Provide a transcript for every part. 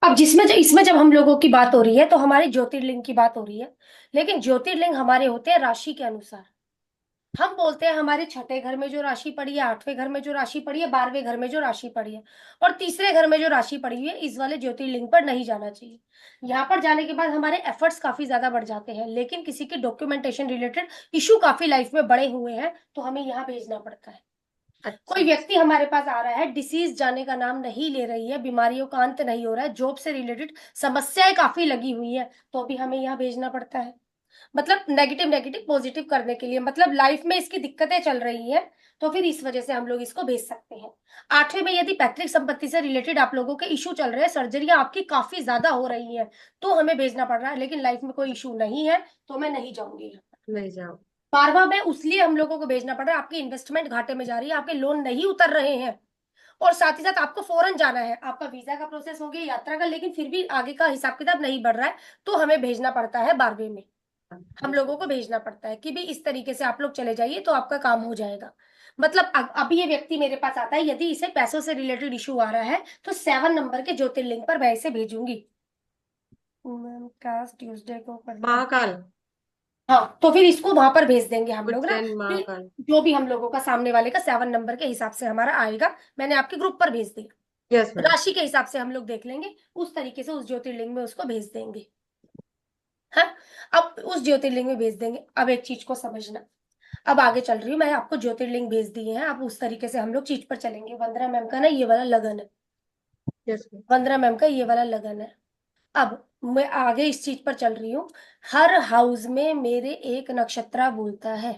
अब जिसमें इसमें जब हम लोगों की बात हो रही है तो हमारे ज्योतिर्लिंग की बात हो रही है। लेकिन ज्योतिर्लिंग हमारे होते हैं राशि के अनुसार। हम बोलते हैं हमारे छठे घर में जो राशि पड़ी है, आठवें घर में जो राशि पड़ी है, 12वें घर में जो राशि पड़ी है और तीसरे घर में जो राशि पड़ी हुई है, इस वाले ज्योतिर्लिंग पर नहीं जाना चाहिए। यहाँ पर जाने के बाद हमारे एफर्ट्स काफी ज्यादा बढ़ जाते हैं, लेकिन किसी की डॉक्यूमेंटेशन रिलेटेड इशू काफी लाइफ में बड़े हुए हैं तो हमें यहाँ भेजना पड़ता है। कोई अच्छा। व्यक्ति हमारे पास आ रहा है, डिसीज जाने का नाम नहीं ले रही है, बीमारियों का अंत नहीं हो रहा है, जॉब से रिलेटेड समस्याएं काफी लगी हुई है, तो भी हमें यहाँ भेजना पड़ता है। मतलब नेगेटिव नेगेटिव पॉजिटिव करने के लिए, मतलब लाइफ में इसकी दिक्कतें चल रही हैं तो फिर इस वजह से हम लोग इसको भेज सकते हैं। आठवें में यदि पैतृक संपत्ति से रिलेटेड आप लोगों के इशू चल रहे हैं, सर्जरियां आपकी काफी ज्यादा हो रही हैं, तो हमें भेजना पड़ रहा है। लेकिन लाइफ में कोई इशू नहीं है तो मैं नहीं जाऊंगी। नहीं जाओ। 12वां में उसलिए हम लोगों को भेजना पड़ रहा है, आपकी इन्वेस्टमेंट घाटे में जा रही है, आपके लोन नहीं उतर रहे हैं और साथ ही साथ आपको फॉरेन जाना है, आपका वीजा का प्रोसेस हो गया, यात्रा का, लेकिन फिर भी आगे का हिसाब किताब नहीं बढ़ रहा है, तो हमें भेजना पड़ता है 12वें में। हम लोगों को भेजना पड़ता है कि भी इस तरीके से आप लोग चले जाइए तो आपका काम हो जाएगा। मतलब अभी ये व्यक्ति मेरे पास आता है, यदि इसे पैसों से रिलेटेड इशू आ रहा है तो 7 नंबर के ज्योतिर्लिंग पर मैं इसे भेजूंगी। क्लास ट्यूसडे को करना है। महाकाल। हाँ, तो फिर इसको वहां पर भेज देंगे हम लोग ना। उज्जैन फिर महाकाल। जो भी हम लोगों का सामने वाले का 7 नंबर के हिसाब से हमारा आएगा, मैंने आपके ग्रुप पर भेज दिया। Yes ma'am. राशि के हिसाब से हम लोग देख लेंगे, उस तरीके से उस ज्योतिर्लिंग में उसको भेज देंगे। हाँ, अब उस ज्योतिर्लिंग में भेज देंगे। अब एक चीज को समझना, अब आगे चल रही हूँ मैं, आपको ज्योतिर्लिंग भेज दिए हैं, अब उस तरीके से हम लोग चीज पर चलेंगे। वंदना मैम का ना ये वाला लगन है, यस मैम। वंदना मैम का ये वाला लगन है। अब मैं आगे इस चीज पर चल रही हूँ। हर हाउस में मेरे एक नक्षत्रा बोलता है।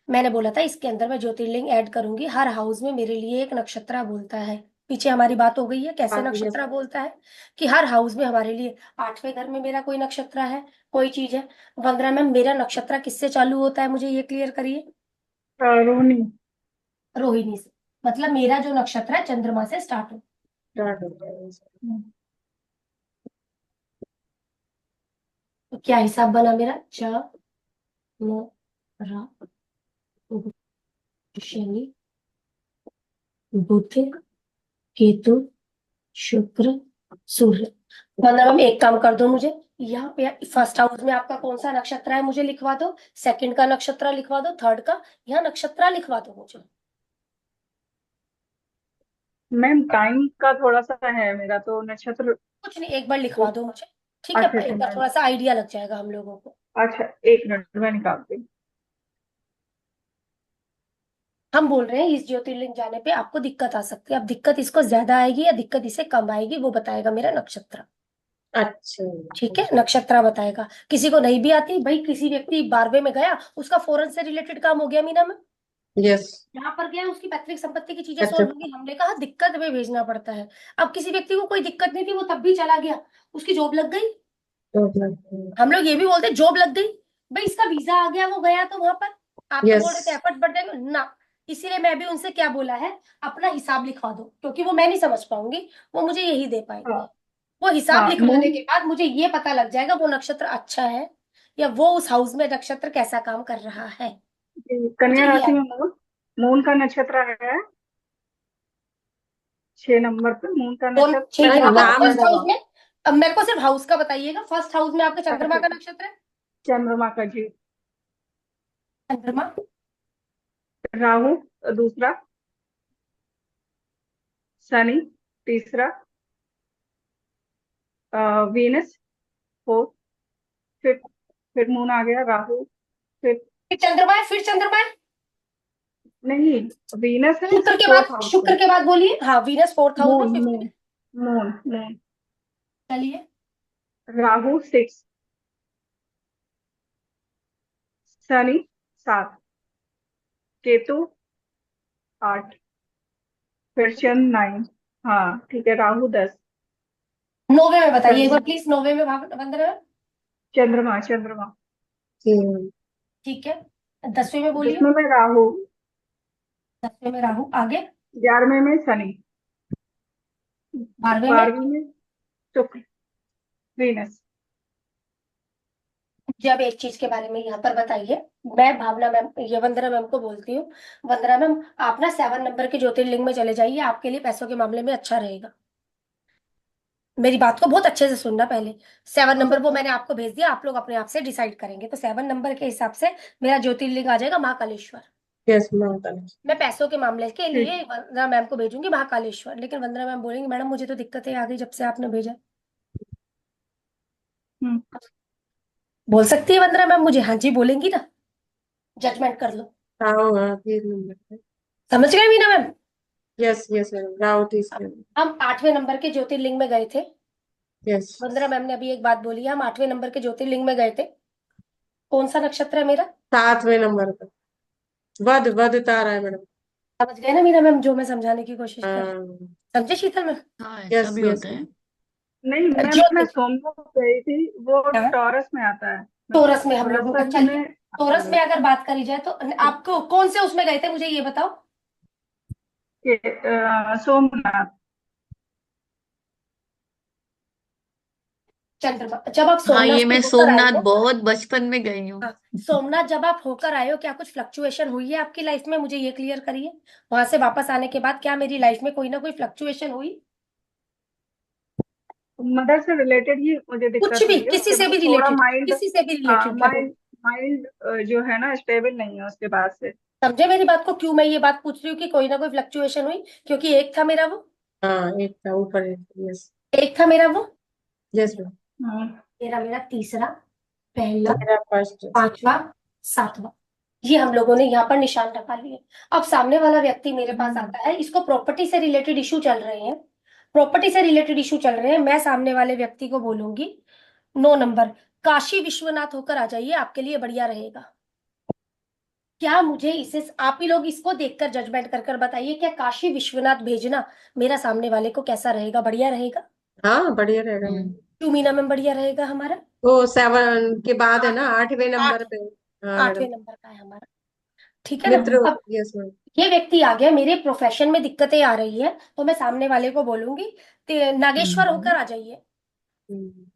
मैंने बोला था इसके अंदर मैं ज्योतिर्लिंग ऐड करूंगी, हर हाउस में मेरे लिए एक नक्षत्रा बोलता है। पीछे हमारी बात हो गई है कैसे हाँ यस। नक्षत्रा बोलता है, कि हर हाउस में हमारे लिए। आठवें घर में मेरा कोई नक्षत्रा है, कोई चीज है। वंदना मैम, मेरा नक्षत्रा किससे चालू होता है, मुझे ये क्लियर करिए। रोहिणी। रोहिणी से। मतलब मेरा जो नक्षत्र है चंद्रमा से स्टार्ट हो। स्टार्ट हो गया। तो क्या हिसाब बना मेरा, च न रा शनि बुध केतु शुक्र सूर्य। मतलब हम एक काम कर दो मुझे, यहाँ पे फर्स्ट हाउस में आपका कौन सा नक्षत्र है मुझे लिखवा दो, सेकंड का नक्षत्र लिखवा दो, थर्ड का, यहाँ नक्षत्र लिखवा दो मुझे। मैम टाइम का थोड़ा सा है मेरा तो नक्षत्र। कुछ नहीं, एक बार लिखवा दो मुझे। ठीक है, अच्छा अच्छा एक बार मैम। थोड़ा सा आइडिया लग जाएगा हम लोगों को। अच्छा, एक मिनट में निकालती हूँ। हम बोल रहे हैं इस ज्योतिर्लिंग जाने पे आपको दिक्कत आ सकती है, अब दिक्कत इसको ज्यादा आएगी या दिक्कत इसे कम आएगी वो बताएगा मेरा नक्षत्र। अच्छा। ठीक है, नक्षत्र बताएगा। किसी को नहीं भी आती भाई, किसी व्यक्ति 12वें में गया, उसका फॉरेन से रिलेटेड काम हो गया मीना में, यस। यहाँ पर गया, उसकी पैतृक संपत्ति की चीजें अच्छा। सॉल्व होगी, हमने कहा दिक्कत में भेजना पड़ता है। अब किसी व्यक्ति को कोई दिक्कत नहीं थी, वो तब भी चला गया, उसकी जॉब लग गई, हम लोग ये भी बोलते जॉब लग गई। भाई इसका वीजा आ गया, वो गया तो वहां पर आप तो यस। बोल रहे थे एफर्ट बढ़ जाएंगे ना। इसीलिए मैं भी उनसे क्या बोला है, अपना हिसाब लिखवा दो, क्योंकि वो मैं नहीं समझ पाऊंगी, वो मुझे यही दे हाँ। पाएंगे। वो हिसाब हाँ लिखवाने मून। के बाद मुझे ये पता लग जाएगा वो नक्षत्र अच्छा है या वो उस हाउस में नक्षत्र कैसा काम कर रहा है। मुझे कन्या ये राशि में मून। मून का नक्षत्र है 6 नंबर पे मून का कौन नक्षत्र ठीक है, कहाँ अब पर फर्स्ट हाउस रहेगा। में, अब मेरे को सिर्फ हाउस का बताइएगा, फर्स्ट हाउस में आपके चंद्रमा अच्छा, का नक्षत्र है। चंद्रमा का जी। चंद्रमा, राहु दूसरा। शनि तीसरा। Venus fourth. फिर मून आ गया राहु। फिर फिर चंद्रमा है, फिर चंद्रमा है। नहीं, वीनस है शुक्र के फोर्थ बाद, हाउस शुक्र में। के बाद बोलिए, हाँ वीनस फोर्थ हाउस में, मून फिफ्थ मून में। Moon moon. चलिए। राहु 6। शनि 7। केतु 8। फिर चंद्र 9। हाँ ठीक है, राहु 10। नौवे में बताइए एक बार शनि। प्लीज, नौवे में बंद रहे। चंद्रमा चंद्रमा। ठीक है, 10वें में बोलिए। जिसमें मैं राहु। 10वें में राहु, आगे। 11वें में शनि। 12वें में, 12वीं में शुक्र। वीनस। जब एक चीज के बारे में यहाँ पर बताइए, मैं भावना मैम, ये वंदना मैम को बोलती हूँ। वंदना मैम, आप ना 7 नंबर के ज्योतिर्लिंग में चले जाइए, आपके लिए पैसों के मामले में अच्छा रहेगा। मेरी बात को बहुत अच्छे से सुनना पहले। 7 नंबर वो मैंने आपको भेज दिया, आप लोग अपने आप से डिसाइड करेंगे। तो 7 नंबर के हिसाब से मेरा ज्योतिर्लिंग आ जाएगा महाकालेश्वर। यस महाकाल। मैं पैसों के मामले के ठीक। लिए वंदना मैम को भेजूंगी महाकालेश्वर, लेकिन वंदना मैम बोलेंगी मैडम मुझे तो दिक्कतें आ गई जब से आपने भेजा। हम्म। बोल सकती है वंदना मैम मुझे, हाँ जी बोलेंगी ना? जजमेंट कर लो। राहु हाँ 3 नंबर पे। समझ गए Meena ma'am? Yes yes madam, Rahu 30 number. हम 8वें नंबर के ज्योतिर्लिंग में गए थे। यस। वंदना मैम ने अभी एक बात बोली है, हम 8वें नंबर के ज्योतिर्लिंग में गए थे। कौन सा नक्षत्र है मेरा? 7वें नंबर पे वध वध तारा है मैडम। समझ गए ना मीना मैम जो मैं समझाने की कोशिश कर रही हूँ? हाँ। समझे शीतल मैम? हाँ ऐसा यस भी यस होता है। मैम। नहीं मैम, मैं ज्योति सोमनाथ गई थी, वो हाँ, टॉरस में आता है। मैं टोरस में हम थोड़ा लोगों सा का, चलिए इसमें। टोरस में अगर बात करी जाए तो आपको कौन से उसमें गए थे मुझे ये बताओ। सोमनाथ। चंद्रमा, जब आप हाँ सोमनाथ ये से मैं होकर आए सोमनाथ हो। बहुत बचपन में गई हूँ। हाँ, सोमनाथ जब आप होकर आए हो, क्या कुछ फ्लक्चुएशन हुई है आपकी लाइफ में? मुझे ये क्लियर करिए। वहां से वापस आने के बाद क्या मेरी लाइफ में कोई ना कोई फ्लक्चुएशन हुई? मदर से रिलेटेड ही मुझे कुछ दिक्कत भी, हुई है, किसी उसके से बाद भी थोड़ा रिलेटेड, माइंड। किसी से भी हाँ, रिलेटेड लगो। माइंड माइंड जो है ना स्टेबल नहीं है उसके बाद से। समझे मेरी बात को, क्यों मैं ये बात पूछ रही हूँ कि कोई ना कोई फ्लक्चुएशन हुई? क्योंकि एक था मेरा वो, हाँ एक था ऊपर एक। यस। एक था मेरा वो, यस मैम। हाँ। मेरा मेरा तीसरा, पहला, मेरा फर्स्ट। 5वां, 7वां, ये हम लोगों ने यहाँ पर निशान लगा लिए। अब सामने वाला व्यक्ति मेरे पास आता है, इसको प्रॉपर्टी से रिलेटेड इशू चल रहे हैं, प्रॉपर्टी से रिलेटेड इशू चल रहे हैं। मैं सामने वाले व्यक्ति को बोलूंगी 9 नंबर, काशी विश्वनाथ होकर आ जाइए, आपके लिए बढ़िया रहेगा। क्या मुझे इसे, आप ही लोग इसको देखकर जजमेंट कर कर बताइए, क्या काशी विश्वनाथ भेजना मेरा सामने वाले को कैसा रहेगा? बढ़िया रहेगा? हाँ बढ़िया रहेगा मैम। हम्म। क्यों मीना में बढ़िया रहेगा हमारा? वो 7 के बाद है आठ, ना, 8वें नंबर आठ, पे। हाँ मैडम। 8वें नंबर का है हमारा। ठीक है ना? मित्र। अब यस मैम। ये व्यक्ति आ गया, मेरे प्रोफेशन में दिक्कतें आ रही है, तो मैं सामने वाले को बोलूंगी नागेश्वर हम्म। होकर आ जाइए। हम्म।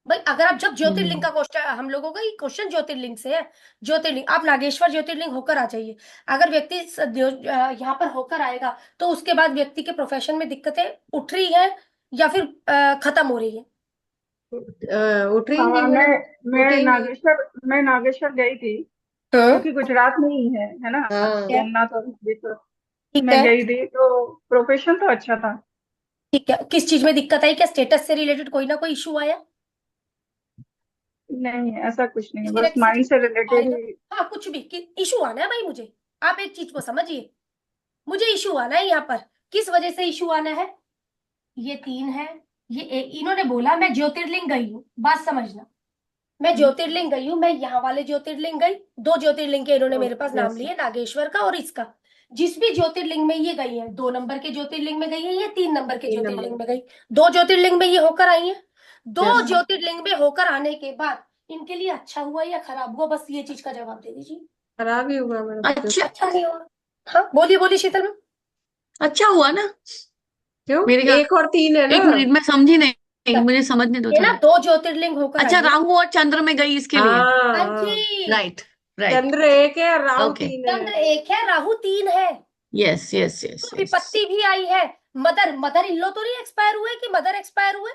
भाई अगर आप, जब ज्योतिर्लिंग हम्म। का क्वेश्चन, हम लोगों का ये क्वेश्चन ज्योतिर्लिंग से है, ज्योतिर्लिंग आप नागेश्वर ज्योतिर्लिंग होकर आ जाइए। अगर व्यक्ति यहाँ पर होकर आएगा, तो उसके बाद व्यक्ति के प्रोफेशन में दिक्कतें उठ रही है या फिर खत्म हो रही है? उठ रही हाँ, नहीं हाँ, मैं उठेंगी। नागेश्वर गई थी, जो कि गुजरात में ही है ना। ठीक है, सोमनाथ और नागेश्वर ठीक में है, गई थी, तो प्रोफेशन तो अच्छा था। ठीक है। किस चीज में दिक्कत आई? क्या स्टेटस से रिलेटेड कोई ना कोई इशू आया? नहीं ऐसा कुछ नहीं है, किसी ना बस किसी माइंड चीज से में रिलेटेड आएगा। ही। हाँ कुछ भी इशू आना है भाई मुझे, आप एक चीज को समझिए, मुझे इशू आना है यहाँ पर। किस वजह से इशू आना है? ये 3 है, ये इन्होंने बोला मैं ज्योतिर्लिंग गई हूँ, बात समझना। मैं ज्योतिर्लिंग गई हूँ, मैं यहाँ वाले ज्योतिर्लिंग गई, 2 ज्योतिर्लिंग के इन्होंने मेरे पास नाम यस। लिए, नागेश्वर का और इसका। जिस भी ज्योतिर्लिंग में ये गई है, 2 नंबर के ज्योतिर्लिंग में गई है, ये 3 नंबर के 3 नंबर। ज्योतिर्लिंग में गई, 2 ज्योतिर्लिंग में ये होकर आई है। दो यस। ज्योतिर्लिंग में होकर आने के बाद इनके लिए अच्छा हुआ या खराब हुआ, बस ये चीज का जवाब दे दीजिए। खराब ही हुआ मैडम क्यों? अच्छा। अच्छा नहीं हुआ? हाँ बोलिए बोलिए शीतल मैम। अच्छा हुआ ना। क्यों? मेरे ख्याल, 1 और 3 है ना। एक मिनट मैं समझी नहीं, नहीं, मुझे समझने दो ये ना थोड़ा। 2 ज्योतिर्लिंग होकर अच्छा आई है। राहु और चंद्र में गई इसके लिए। हाँ हाँ हाँ। जी। राइट। राइट। चंद्र 1 है और राहु ओके। 3 है। चंद्र 1 है, राहु 3 है। यस यस यस तो यस। विपत्ति भी आई है। मदर मदर इन लो तो नहीं एक्सपायर हुए, कि मदर एक्सपायर हुए?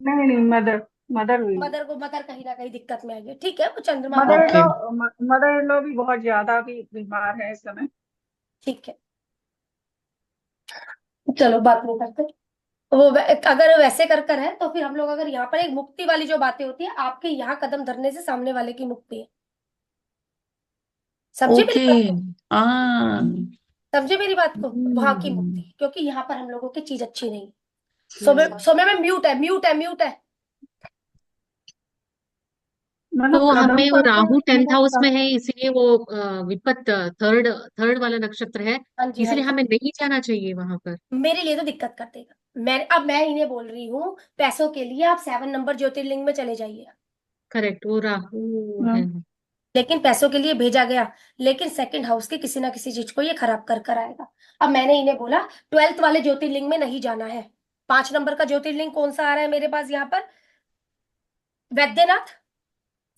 नहीं नहीं, मदर मदर हुई। मदर को, मदर कहीं ना कहीं दिक्कत में आई है, ठीक है, वो चंद्रमा मदर इन हमारा। Law. Okay. Mother in law भी बहुत ज्यादा भी बीमार है इस समय। ठीक है, चलो बात नहीं करते। वो अगर वैसे कर कर है तो फिर हम लोग, अगर यहाँ पर एक मुक्ति वाली जो बातें होती है, आपके यहाँ कदम धरने से सामने वाले की मुक्ति है। समझे मेरी ओके। बात को? हाँ। समझे मेरी बात को? वहां की हम्म। मुक्ति, क्योंकि यहाँ पर हम लोगों की चीज अच्छी नहीं। हम्म। सोमे में म्यूट है, म्यूट है, म्यूट है। मतलब तो कदम हमें वो करके राहु टेंथ मतलब हाउस में है, इसलिए वो विपत थर्ड थर्ड वाला नक्षत्र है, हाँ जी, हाँ इसलिए जी। हमें नहीं जाना चाहिए वहां पर। मेरे लिए तो दिक्कत कर देगा। मैं इन्हें बोल रही हूँ, पैसों के लिए आप 7 नंबर ज्योतिर्लिंग में चले जाइए। करेक्ट, वो राहु है। हम्म। लेकिन पैसों के लिए भेजा गया, लेकिन सेकंड हाउस की किसी ना किसी चीज को ये खराब कर कर आएगा। अब मैंने इन्हें बोला 12th वाले ज्योतिर्लिंग में नहीं जाना है। 5 नंबर का ज्योतिर्लिंग कौन सा आ रहा है मेरे पास यहाँ पर? वैद्यनाथ।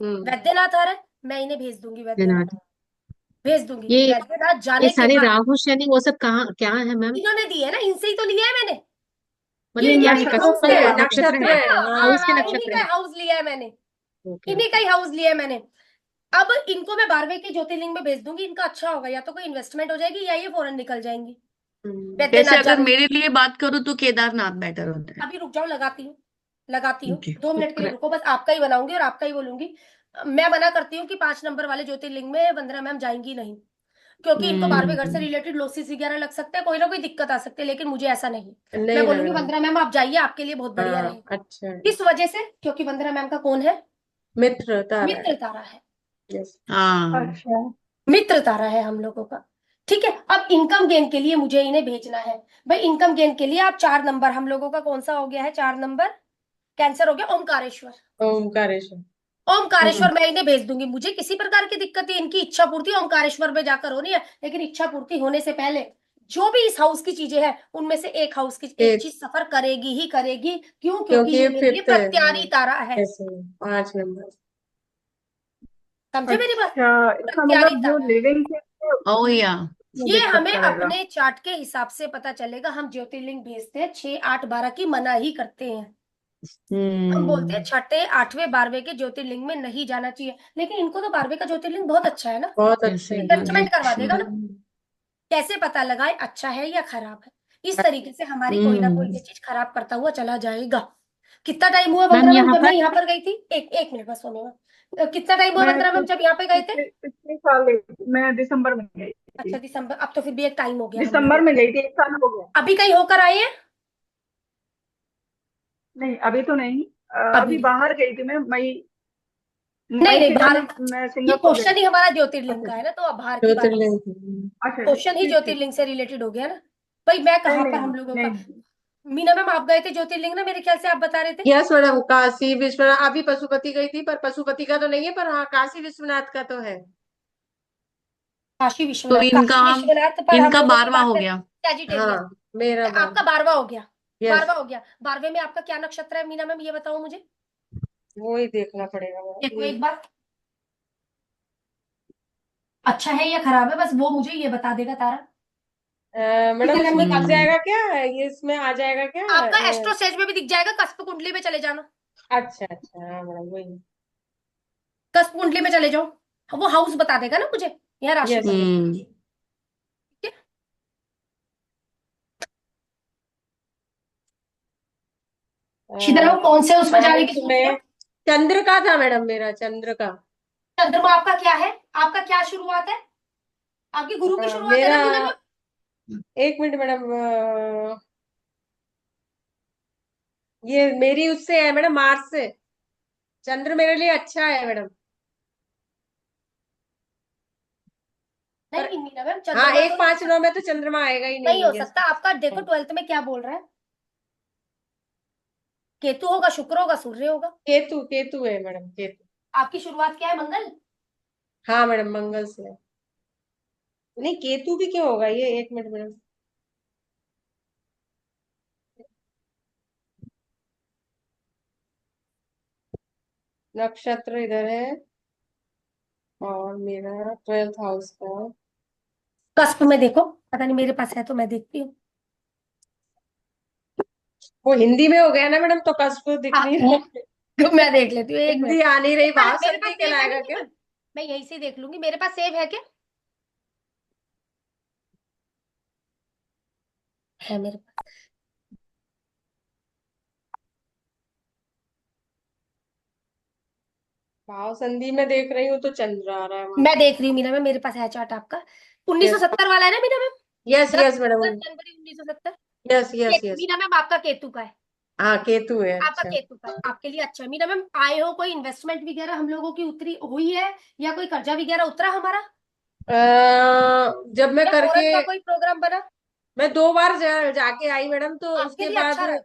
वैद्यनाथ आ रहा है, मैं इन्हें भेज दूंगी वैद्यनाथ, जनार्दन। भेज दूंगी ये वैद्यनाथ ये जाने के सारे बाद। राहु शनि वो सब कहाँ क्या है मैम? इन्होंने दी है ना, इनसे ही तो लिया है मैंने। मतलब ये इनका इनका नक्षत्रों हाउस से कस्प है। है, नक्षत्र नक्षत्र है? है, हाँ हाँ हाँ। हाउस के हाँ, इन्हीं नक्षत्र का है। हाउस लिया है मैंने, ओके इन्हीं का ओके। ही हाउस लिया है मैंने। अब इनको मैं 12वें के ज्योतिर्लिंग में भेज दूंगी, इनका अच्छा होगा, या तो कोई इन्वेस्टमेंट हो जाएगी या ये फॉरेन निकल जाएंगी जैसे वैद्यनाथ अगर जाने। मेरे लिए बात करूँ तो केदारनाथ बेटर होता है। अभी रुक जाओ, लगाती हूँ, लगाती हूँ, ओके। 2 मिनट के लिए रुको, बस आपका ही बनाऊंगी और आपका ही बोलूंगी। मैं मना करती हूँ कि 5 नंबर वाले ज्योतिर्लिंग में वंदना मैम जाएंगी नहीं, क्योंकि इनको 12वें घर से हम्म। रिलेटेड लॉसेस वगैरह लग सकते हैं, कोई ना कोई दिक्कत आ सकती है, लेकिन मुझे ऐसा नहीं। मैं नहीं लग बोलूंगी रहा। वंदना मैम आप जाइए, आपके लिए बहुत बढ़िया हाँ, रहेगा। अच्छा है। किस वजह से? क्योंकि वंदना मैम का कौन है? मित्र तारा है। मित्र तारा है। यस। हाँ। अच्छा। मित्र तारा है हम लोगों का। ठीक है, अब इनकम गेन के लिए मुझे इन्हें भेजना है। भाई इनकम गेन के लिए आप 4 नंबर, हम लोगों का कौन सा हो गया है 4 नंबर? कैंसर हो गया, ओमकारेश्वर। ओमकारेश्वर। ओमकारेश्वर मैं इन्हें भेज दूंगी, मुझे किसी प्रकार की दिक्कत है, इनकी इच्छा पूर्ति ओमकारेश्वर में जाकर होनी है, लेकिन इच्छा पूर्ति होने से पहले जो भी इस हाउस की चीजें हैं उनमें से एक हाउस की एक एक, चीज सफर करेगी ही करेगी। क्यों? क्योंकि क्योंकि ये ये मेरे लिए फिफ्थ है। प्रत्यारी तारा है। ऐसे 5 नंबर। समझे मेरी बात? अच्छा, इसका प्रत्यारी मतलब जो तारा है। लिविंग है ओ या। उसमें ये दिक्कत हमें करेगा। अपने चार्ट के हिसाब से पता चलेगा, हम ज्योतिर्लिंग भेजते हैं 6 8 12 की मना ही करते हैं। हम बोलते हैं हम्म। छठे 8वें 12वें के ज्योतिर्लिंग में नहीं जाना चाहिए, लेकिन इनको तो 12वें का ज्योतिर्लिंग बहुत अच्छा है ना, बहुत अच्छा ऐसे है। जजमेंट करवा अच्छा। देगा ना। कैसे पता लगाए अच्छा है या खराब है? इस तरीके से हमारी कोई ना कोई हम्म। ये चीज खराब करता हुआ चला जाएगा। कितना टाइम हुआ मैम वंदना मैम यहाँ जब मैं पर यहाँ पर गई थी? एक एक मिनट बस सोने में, कितना टाइम हुआ मैं वंदना मैम जब यहाँ पे गए थे? पिछले साल गई थी। मैं दिसंबर में गई अच्छा थी। दिसंबर, अब तो फिर भी एक टाइम हो गया हम दिसंबर लोगों में को। गई थी, 1 साल हो गया। अभी कहीं होकर आए हैं? नहीं, अभी तो नहीं। अभी अभी नहीं। बाहर गई थी मैं, मई नहीं मई नहीं के बाहर, टाइम मैं ये सिंगापुर गई क्वेश्चन ही थी। हमारा ज्योतिर्लिंग अच्छा। का है ना, तो अब बाहर की बात, ज्योतिर्लिंग। अच्छा, क्वेश्चन ही ठीक ठीक। ज्योतिर्लिंग से रिलेटेड हो गया ना। भाई मैं नहीं कहाँ पर नहीं हम लोगों का। नहीं। मीना मैम आप गए थे ज्योतिर्लिंग ना, मेरे ख्याल से आप बता रहे थे। Yes madam, Kashi Vishwanath. अभी पशुपति गई थी, पर पशुपति का तो नहीं है, पर हाँ काशी विश्वनाथ का तो है। काशी तो विश्वनाथ, इनका काशी विश्वनाथ पर हम इनका लोगों की 12वां बात हो करें। गया। सेजिटेरियस। हाँ, मेरा बार। आपका 12वां हो गया। यस। 12वां हो गया, 12वें में आपका क्या नक्षत्र है मीना मैम, ये बताओ मुझे। वो ही देखना पड़ेगा देखो मैडम। एक बार, अच्छा है या खराब है, बस वो मुझे ये बता देगा तारा। ठीक मैडम है मैम उसमें दिख निकालो। हम्म। जाएगा क्या? ये इसमें आ जाएगा क्या? आपका एस्ट्रो सेज में भी दिख जाएगा, कस्प कुंडली में चले जाना। अच्छा अच्छा, हाँ मैडम वही। कस्प कुंडली में चले जाओ, वो हाउस बता देगा ना मुझे, यहाँ राशि यस। बता देगा। हम्म। ठीक है। इधर हम कौन से उसमें जाने की हाउस सोच रहे में हैं? चंद्र का था मैडम, मेरा चंद्र का। चंद्रमा आपका क्या है? आपका क्या शुरुआत है? आपकी गुरु की शुरुआत है मेरा ना मीना मैम? 1 minute madam. ये मेरी उससे है मैडम, मार्च से। चंद्र मेरे लिए अच्छा है मैडम। पर नहीं मीना मैम, हाँ, चंद्रमा तो 1 5 9 में तो चंद्रमा आएगा ही नहीं हो नहीं। यस। सकता आपका। देखो 12th में क्या बोल रहा है, केतु होगा, शुक्र होगा, सूर्य होगा। केतु, केतु है मैडम, केतु। आपकी शुरुआत क्या है, मंगल? हाँ मैडम, मंगल से। नहीं, केतु भी क्यों होगा ये? 1 मिनट मैडम। नक्षत्र इधर है, और मेरा 12th हाउस का। कस्प में देखो, पता नहीं मेरे पास है तो मैं देखती हूँ। वो हिंदी में हो गया ना मैडम, तो कस्ब दिख नहीं रहा। मैं देख लेती हूँ, एक हिंदी मिनट। आ नहीं रही, भाव मेरे पास संधि सेव है ना कहलाएगा मीना क्या? मैम? मैं यहीं से देख लूंगी, मेरे पास सेव है क्या? है मेरे पास। भाव संधि में देख रही हूँ तो चंद्र आ रहा है वहां मैं पे। देख रही हूँ मीना मैम, मेरे पास है चार्ट आपका। यस। 1970 वाला है ना मीना मैम? यस दस यस मैडम। 10 जनवरी 1970। Yes yes yes. Meena ma'am आपका केतु का है। हाँ, केतु है, आपका अच्छा। केतु का है, आपके लिए अच्छा है मीना मैम। आए हो, कोई इन्वेस्टमेंट वगैरह हम लोगों की उतरी हुई है, या कोई कर्जा वगैरह उतरा हमारा, जब मैं या करके, फॉरेन का कोई प्रोग्राम बना? मैं 2 बार जाके आई मैडम, तो आपके उसके लिए बाद। अच्छा रहा।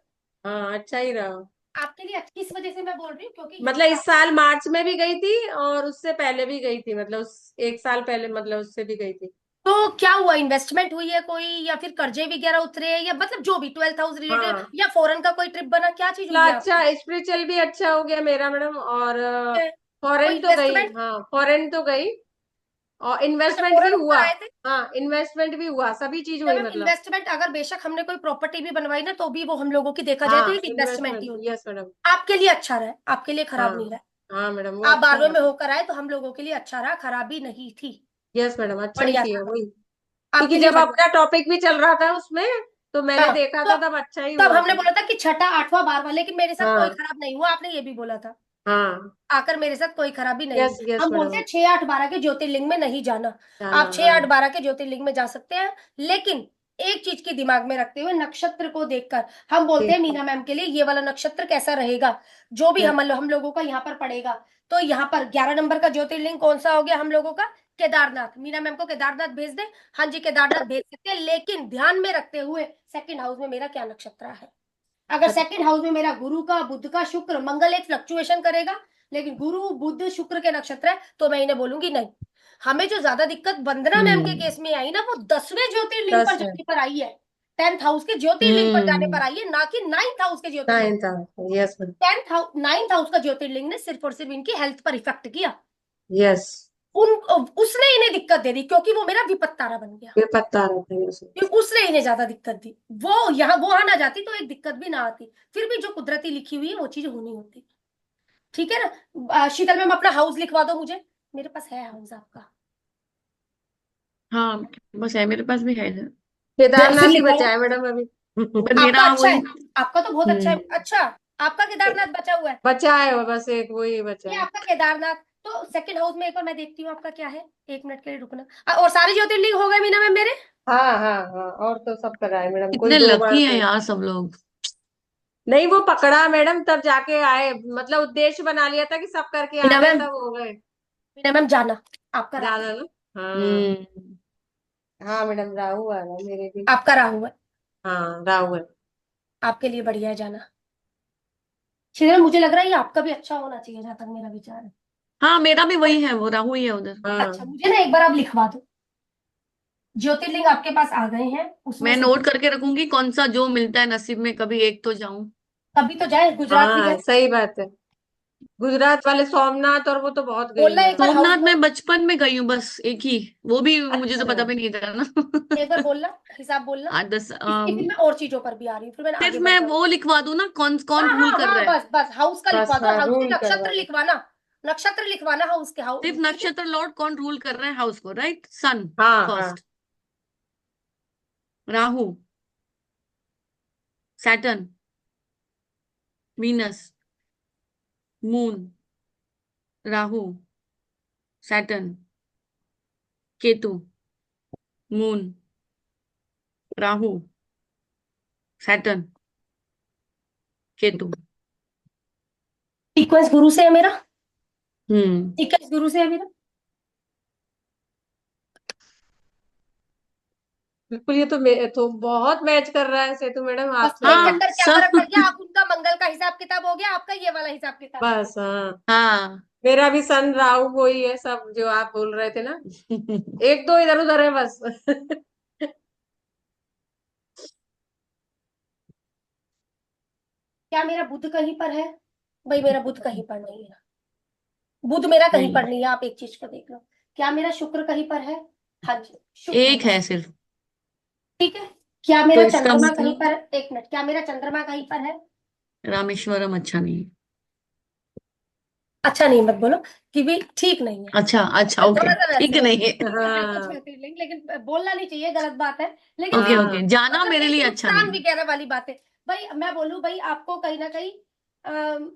हाँ, अच्छा ही रहा। आपके लिए अच्छा, किस वजह से मैं बोल रही हूँ, क्योंकि यहाँ मतलब पे इस साल मार्च में भी गई थी, और उससे पहले भी गई थी, मतलब उस 1 साल पहले, मतलब उससे भी गई थी। तो क्या हुआ, इन्वेस्टमेंट हुई है कोई, या फिर कर्जे वगैरह उतरे, या मतलब जो भी 12th हाउस रिलेटेड, हाँ, या फॉरेन का कोई ट्रिप बना, क्या चीज हुई मतलब है अच्छा, आपकी? स्पिरिचुअल भी अच्छा हो गया मेरा मैडम, और फॉरेन तो गई, इन्वेस्टमेंट? हाँ फॉरेन तो गई, और अच्छा, इन्वेस्टमेंट भी फॉरेन होकर हुआ। आए थे। हाँ इन्वेस्टमेंट भी हुआ, सभी चीज जब हुई हम मतलब। इन्वेस्टमेंट, अगर बेशक हमने कोई प्रॉपर्टी भी बनवाई ना, तो भी वो हम लोगों की देखा जाए तो हाँ एक इन्वेस्टमेंट ही इन्वेस्टमेंट, होती यस मैडम। है। आपके लिए अच्छा रहा, आपके लिए खराब नहीं हाँ रहा। हाँ मैडम वो आप अच्छा 12वीं है। में होकर आए तो हम लोगों के लिए अच्छा रहा, खराबी नहीं थी। यस मैडम अच्छा ही बढ़िया किया था, वही, क्योंकि आपके लिए जब बढ़िया। अपना टॉपिक भी चल रहा था उसमें, तो मैंने हाँ, देखा तो था तब अच्छा ही तब हुआ हमने था। बोला था कि छठा, आठवां, 12वां, लेकिन मेरे साथ कोई हाँ खराब नहीं हुआ, आपने ये भी बोला था। हाँ आकर मेरे साथ कोई खराबी नहीं यस हुई। यस हम बोलते मैडम। हैं 6, 8, 12 के ज्योतिर्लिंग में नहीं जाना। जाना, आप 6, हाँ 8, 12 के ज्योतिर्लिंग में जा सकते हैं, लेकिन एक चीज की दिमाग में रखते हुए, नक्षत्र को देखकर हम बोलते ठीक हैं है। मीना मैम के लिए ये वाला नक्षत्र कैसा रहेगा, जो भी यस हम लोगों का यहाँ पर पड़ेगा। तो यहाँ पर 11 नंबर का ज्योतिर्लिंग कौन सा हो गया हम लोगों का? केदारनाथ। मीना मैम को केदारनाथ भेज दे? हाँ जी, केदारनाथ भेज सकते हैं, लेकिन ध्यान में रखते हुए सेकंड हाउस में मेरा क्या नक्षत्र है। अगर सेकंड हाउस में मेरा गुरु का, बुध का, शुक्र, मंगल एक फ्लक्चुएशन करेगा, लेकिन गुरु बुध शुक्र के नक्षत्र है, तो मैं इन्हें बोलूंगी नहीं। हमें जो ज्यादा दिक्कत वंदना मैम के केस में आई ना, वो 10वें ज्योतिर्लिंग पर 10 है। जाने पर आई है। 10th हाउस के ज्योतिर्लिंग पर जाने पर आई है, ना कि 9th हाउस के ज्योतिर्लिंग। 9 था। Yes madam. 9th हाउस का ज्योतिर्लिंग ने सिर्फ और सिर्फ इनकी हेल्थ पर इफेक्ट किया। यस उन उसने इन्हें दिक्कत दे दी, क्योंकि वो मेरा विपत्त तारा बन गया। ये पता रहता है, यस। कि उसने इन्हें ज्यादा दिक्कत दी। वो आ ना जाती तो एक दिक्कत भी ना आती। फिर भी जो कुदरती लिखी हुई है वो चीज होनी होती। ठीक है ना? शीतल मैम अपना हाउस लिखवा दो मुझे। मेरे पास है हाउस आपका। हाँ, बस है, मेरे पास भी है। फिर केदारनाथ ही लिखवाओ। बचा है मैडम अभी। पर आपका मेरा अच्छा वही। है। आपका तो बहुत अच्छा है। हम्म। अच्छा, आपका केदारनाथ बचा हुआ है। बचा है वो, बस एक वही बचा ये है। आपका केदारनाथ। तो सेकंड हाउस में एक बार मैं देखती हूँ आपका क्या है। 1 मिनट के लिए रुकना। और सारे ज्योतिर्लिंग हो गए मीना मैम मेरे? हाँ हाँ हाँ, और तो सब करा है मैडम, कोई इतने 2 बार लकी हैं तो यार सब लोग। नहीं। वो पकड़ा मैडम तब जाके आए, मतलब उद्देश्य बना लिया था कि सब करके आ मीना गए मैम, तब हो गए। मीना मैम जाना। आपका राहु। जाना ना। हाँ हम्म। हाँ मैडम, राहु आ रहा है मेरे भी। आपका राहु है। हाँ राहु है। आपके लिए बढ़िया है जाना। श्रीधर, मुझे लग रहा है ये आपका भी अच्छा होना चाहिए, जहां तक मेरा विचार है। हाँ, मेरा भी वही है, वो राहु ही है उधर। अच्छा, हाँ मुझे ना एक बार आप लिखवा दो। ज्योतिर्लिंग आपके पास आ गए हैं, उसमें मैं से नोट करके रखूंगी कौन सा जो मिलता है नसीब में, कभी एक तो जाऊं। कभी तो जाए। गुजरात भी हाँ गए? सही बात है। गुजरात वाले सोमनाथ और वो तो बहुत गई बोलना एक मैडम। बार हाउस सोमनाथ बोल। में बचपन में गई हूँ बस, एक ही। वो भी मुझे तो अच्छा। पता भी नहीं था ना। एक बार बोलना, हिसाब बोलना। 8-10। इसकी फिर मैं और चीजों पर भी आ रही हूँ, फिर मैं सिर्फ आगे बढ़ मैं जाऊँ। वो लिखवा दूं ना, कौन कौन हाँ रूल हाँ कर हाँ, रहा है। बस बस हाउस का बस लिखवा दो, हाँ, हाउस के रूल करवा नक्षत्र दो। लिखवाना। नक्षत्र लिखवाना हाउस के, सिर्फ हाउस, ठीक है। नक्षत्र लॉर्ड कौन रूल कर रहा है हाउस को, राइट? सन हाँ हाँ first, Rahu, Saturn, Venus, moon, Rahu, Saturn, Ketu, moon, Rahu, Saturn, Ketu. Sequence गुरु से है मेरा। हम्म। सीक्वेंस गुरु से है मेरा। बिल्कुल, ये तो बहुत मैच कर रहा है सेतु मैडम बस आपसे एक भी। हाँ चक्कर क्या सब। फर्क पड़ गया, आप उनका मंगल का हिसाब किताब हो गया, आपका ये वाला हिसाब किताब हो बस हाँ, हाँ। मेरा भी सन राहु वही है, सब जो आप बोल रहे थे ना, एक दो इधर उधर है बस। क्या मेरा बुध कहीं पर है? भाई मेरा बुध कहीं पर नहीं है। बुध मेरा कहीं पर नहीं, नहीं है, आप एक चीज को देख लो। क्या मेरा शुक्र कहीं पर है? हाँ जी, शुक्र है एक है मेरा। सिर्फ। ठीक है। क्या तो मेरा इसका चंद्रमा कहीं मतलब पर? 1 मिनट, क्या मेरा चंद्रमा कहीं पर है? रामेश्वरम अच्छा नहीं है। अच्छा नहीं मत बोलो, कि भी ठीक नहीं है। अच्छा अच्छा, ओके, थोड़ा सा वैसे ठीक है। नहीं है। है तो हाँ ज्योतिर्लिंग, लेकिन बोलना नहीं चाहिए, गलत बात है। लेकिन ओके हाँ, ओके, हाँ जाना मतलब मेरे एक लिए अच्छा नुकसान नहीं। वगैरह वाली बात है। भाई मैं बोलूं, भाई आपको कहीं ना कहीं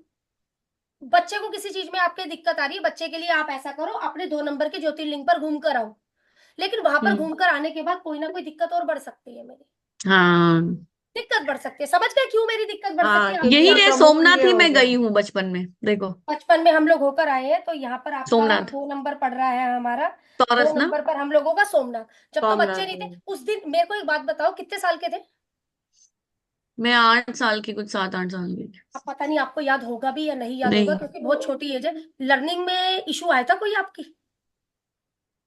बच्चे को किसी चीज में आपके दिक्कत आ रही है, बच्चे के लिए आप ऐसा करो, अपने 2 नंबर के ज्योतिर्लिंग पर घूम कर आओ। लेकिन वहां पर हम्म। घूमकर आने के बाद कोई ना कोई दिक्कत और बढ़ सकती है मेरी। हाँ, दिक्कत बढ़ सकती है, समझ गए क्यों मेरी दिक्कत बढ़ सकती हाँ, है क्योंकि आपके यही लिए? है, आपका मूल सोमनाथ ये ही हो मैं गया। गई हूँ बचपन में, देखो। बचपन में हम लोग होकर आए हैं, तो यहाँ पर आपका सोमनाथ, 2 नंबर पड़ रहा है हमारा। दो टॉरस ना। नंबर पर हम लोगों का सोमनाथ। जब तो बच्चे सोमनाथ नहीं थे में। उस दिन, मेरे को एक बात बताओ, कितने साल के थे? मैं 8 साल की, कुछ 7-8 साल की। अब पता नहीं आपको याद होगा भी या नहीं याद होगा, नहीं, क्योंकि बहुत छोटी एज है। लर्निंग में इशू आया था कोई आपकी?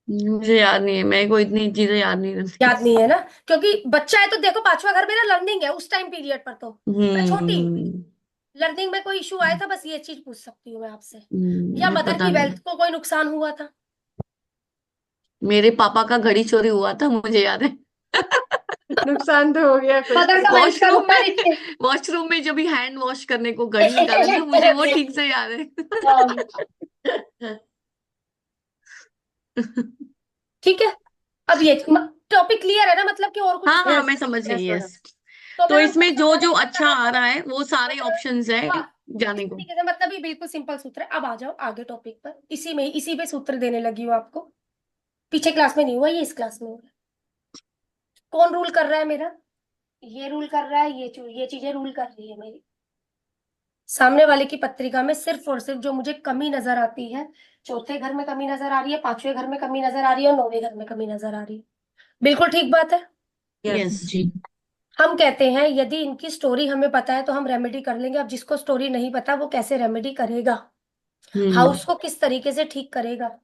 मुझे याद नहीं है, मेरे को इतनी चीजें याद नहीं रहती। याद नहीं है ना? क्योंकि बच्चा है तो देखो, 5वां घर मेरा लर्निंग है उस टाइम पीरियड पर, तो मैं छोटी। हम्म। लर्निंग में कोई इशू आया था, बस ये चीज पूछ सकती हूँ मैं आपसे, या मुझे मदर पता की नहीं। वेल्थ को कोई नुकसान हुआ था? मेरे पापा का घड़ी चोरी हुआ था, मुझे याद है। नुकसान तो हो गया कुछ मदर तो। का वेल्थ का वॉशरूम नुकसान में इससे। वॉशरूम में जब भी हैंड वॉश करने को घड़ी निकाला था, मुझे वो ठीक से याद हाँ, है। ठीक है। अब ये टॉपिक क्लियर है ना, मतलब कि और कुछ हाँ हाँ, यस मैं समझ गई, यस मैडम। यस। तो तो मैं उनको इसमें जो जो समझाने की अच्छा तरह आ हूँ। रहा है वो सारे ऑप्शंस है हाँ, इस जाने को। तरीके से, मतलब ये बिल्कुल सिंपल सूत्र है। अब आ जाओ आगे टॉपिक पर, इसी पे सूत्र देने लगी हूँ आपको। पीछे क्लास में नहीं हुआ, ये इस क्लास में हुआ है। कौन रूल कर रहा है मेरा? ये रूल कर रहा है, ये चीजें रूल कर रही है मेरी। सामने वाले की पत्रिका में सिर्फ और सिर्फ जो मुझे कमी नजर आती है, चौथे घर में कमी नजर आ रही है, पांचवें घर में कमी नजर आ रही है, और नौवें घर में कमी नजर आ रही है। बिल्कुल ठीक बात है। Yes yes. जी। हम कहते हैं यदि इनकी स्टोरी हमें पता है तो हम रेमेडी कर लेंगे। अब जिसको स्टोरी नहीं पता वो कैसे रेमेडी करेगा, हम्म। हाउस को किस तरीके से ठीक करेगा?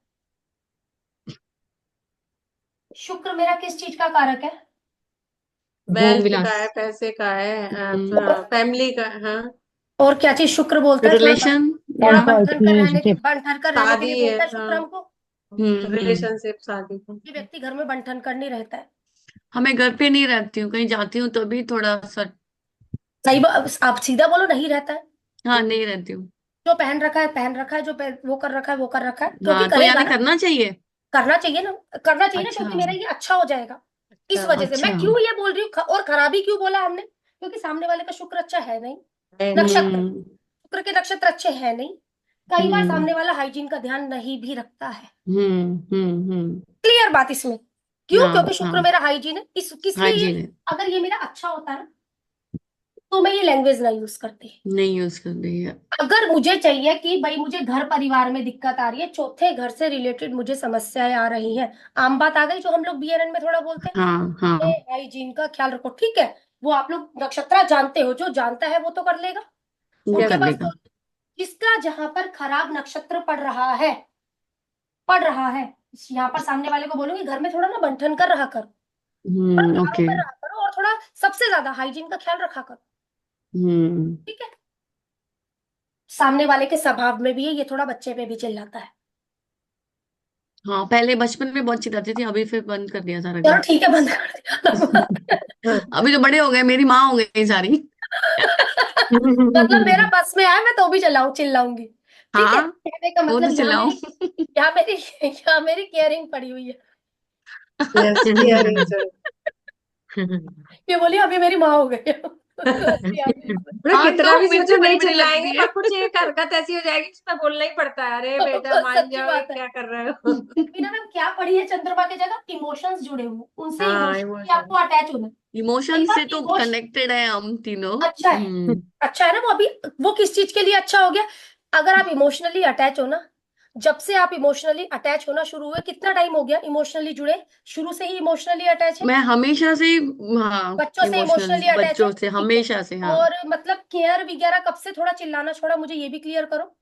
शुक्र मेरा किस चीज का कारक है? भोग वेल्थ का विलास। है, पैसे का है, हम्म। फैमिली का, हाँ। और क्या चीज शुक्र बोलता है? रिलेशन थोड़ा या। रिलेशनशिप। बन ठन कर रहने के लिए शादी है, बोलता है शुक्र हाँ। हमको। हम्म। रिलेशनशिप, शादी का। ये व्यक्ति घर में बन ठन कर नहीं रहता है। मैं घर पे नहीं रहती हूँ, कहीं जाती हूँ तो भी थोड़ा सा। सही आप सीधा बोलो, नहीं रहता है। हाँ, नहीं रहती हूँ। जो पहन रखा है पहन रखा है, वो कर रखा है वो कर रखा है, क्योंकि हाँ, तो करेगा यानी ना। करना चाहिए। करना चाहिए ना। करना चाहिए ना, अच्छा। क्योंकि मेरा ये अच्छा हो जाएगा। इस अच्छा वजह से मैं अच्छा। क्यों ये बोल रही हूँ, और खराबी क्यों बोला हमने, क्योंकि सामने वाले का शुक्र अच्छा है नहीं। है नहीं। नक्षत्र, हम्म शुक्र के नक्षत्र अच्छे हैं नहीं। कई बार हम्म सामने वाला हाइजीन का ध्यान नहीं भी रखता है। हम्म। क्लियर बात इसमें? क्यों? हाँ क्योंकि शुक्र हाँ। मेरा हाइजीन है, इस किस लिए ये, हाइजीन है। अगर ये मेरा अच्छा होता ना तो मैं ये लैंग्वेज ना यूज करती। नहीं यूज कर रही है। अगर मुझे चाहिए कि भाई मुझे घर परिवार में दिक्कत आ रही है, चौथे घर से रिलेटेड मुझे समस्याएं आ रही हैं, आम बात आ गई जो हम लोग बीएनएन में थोड़ा बोलते हाँ हैं, हाँ। हाइजीन का ख्याल रखो, ठीक है। वो आप लोग नक्षत्र जानते हो, जो जानता है वो तो कर लेगा। वो उनके कर पास लेगा। तो, जिसका जहां पर खराब नक्षत्र पड़ रहा है, यहाँ पर सामने वाले को बोलूंगी घर में थोड़ा ना बंठन कर रहा कर, थोड़ा झाड़ू ओके। कर रहा करो, और थोड़ा सबसे ज्यादा हाइजीन का ख्याल रखा करो। हम्म। ठीक है। सामने वाले के स्वभाव में भी है, ये थोड़ा बच्चे पे भी चिल्लाता है। हाँ, पहले बचपन में बहुत चिल्लाती थी, अभी फिर बंद कर दिया सारा चलो काम। ठीक है, बंद कर दिया। अभी तो बड़े हो गए, मेरी माँ हो गई सारी। मतलब मेरा बस में आया मैं तो भी चिल्लाऊंगी। ठीक है, हाँ, कहने का वो तो मतलब चिल्लाऊं। यहाँ मेरी केयरिंग पड़ी हुई है। Yes, hearing sir. ये बोली अभी मेरी माँ हो गई हो। तो हंसी आ गई इसमें। मतलब हाँ, कितना तो भी मिर्ची सोचो बड़ी नहीं बड़ी चिल्लाएंगे, लगती है। पर कुछ एक हरकत ऐसी हो जाएगी जिसमें बोलना ही पड़ता है, अरे बेटा मान सच्ची जाओ, ये बात है। क्या कर रहे हो। अभी ना मैम क्या पढ़ी है चंद्रमा की जगह? इमोशंस जुड़े हुए, उनसे हाँ, इमोशनली इमोशन। आपको अटैच होना है। कई इमोशन बार से तो इमोशन कनेक्टेड है हम तीनों। अच्छा है, अच्छा है ना वो। अभी वो किस चीज के लिए अच्छा हो गया? अगर आप इमोशनली अटैच हो ना, जब से आप इमोशनली अटैच होना शुरू हुए, कितना टाइम हो गया इमोशनली जुड़े? शुरू से ही इमोशनली अटैच है, मैं हमेशा से। हाँ। बच्चों से इमोशनल इमोशनली अटैच है, बच्चों से, ठीक है। हमेशा से, हाँ। और मतलब केयर वगैरह कब से थोड़ा चिल्लाना छोड़ा, मुझे ये भी क्लियर करो।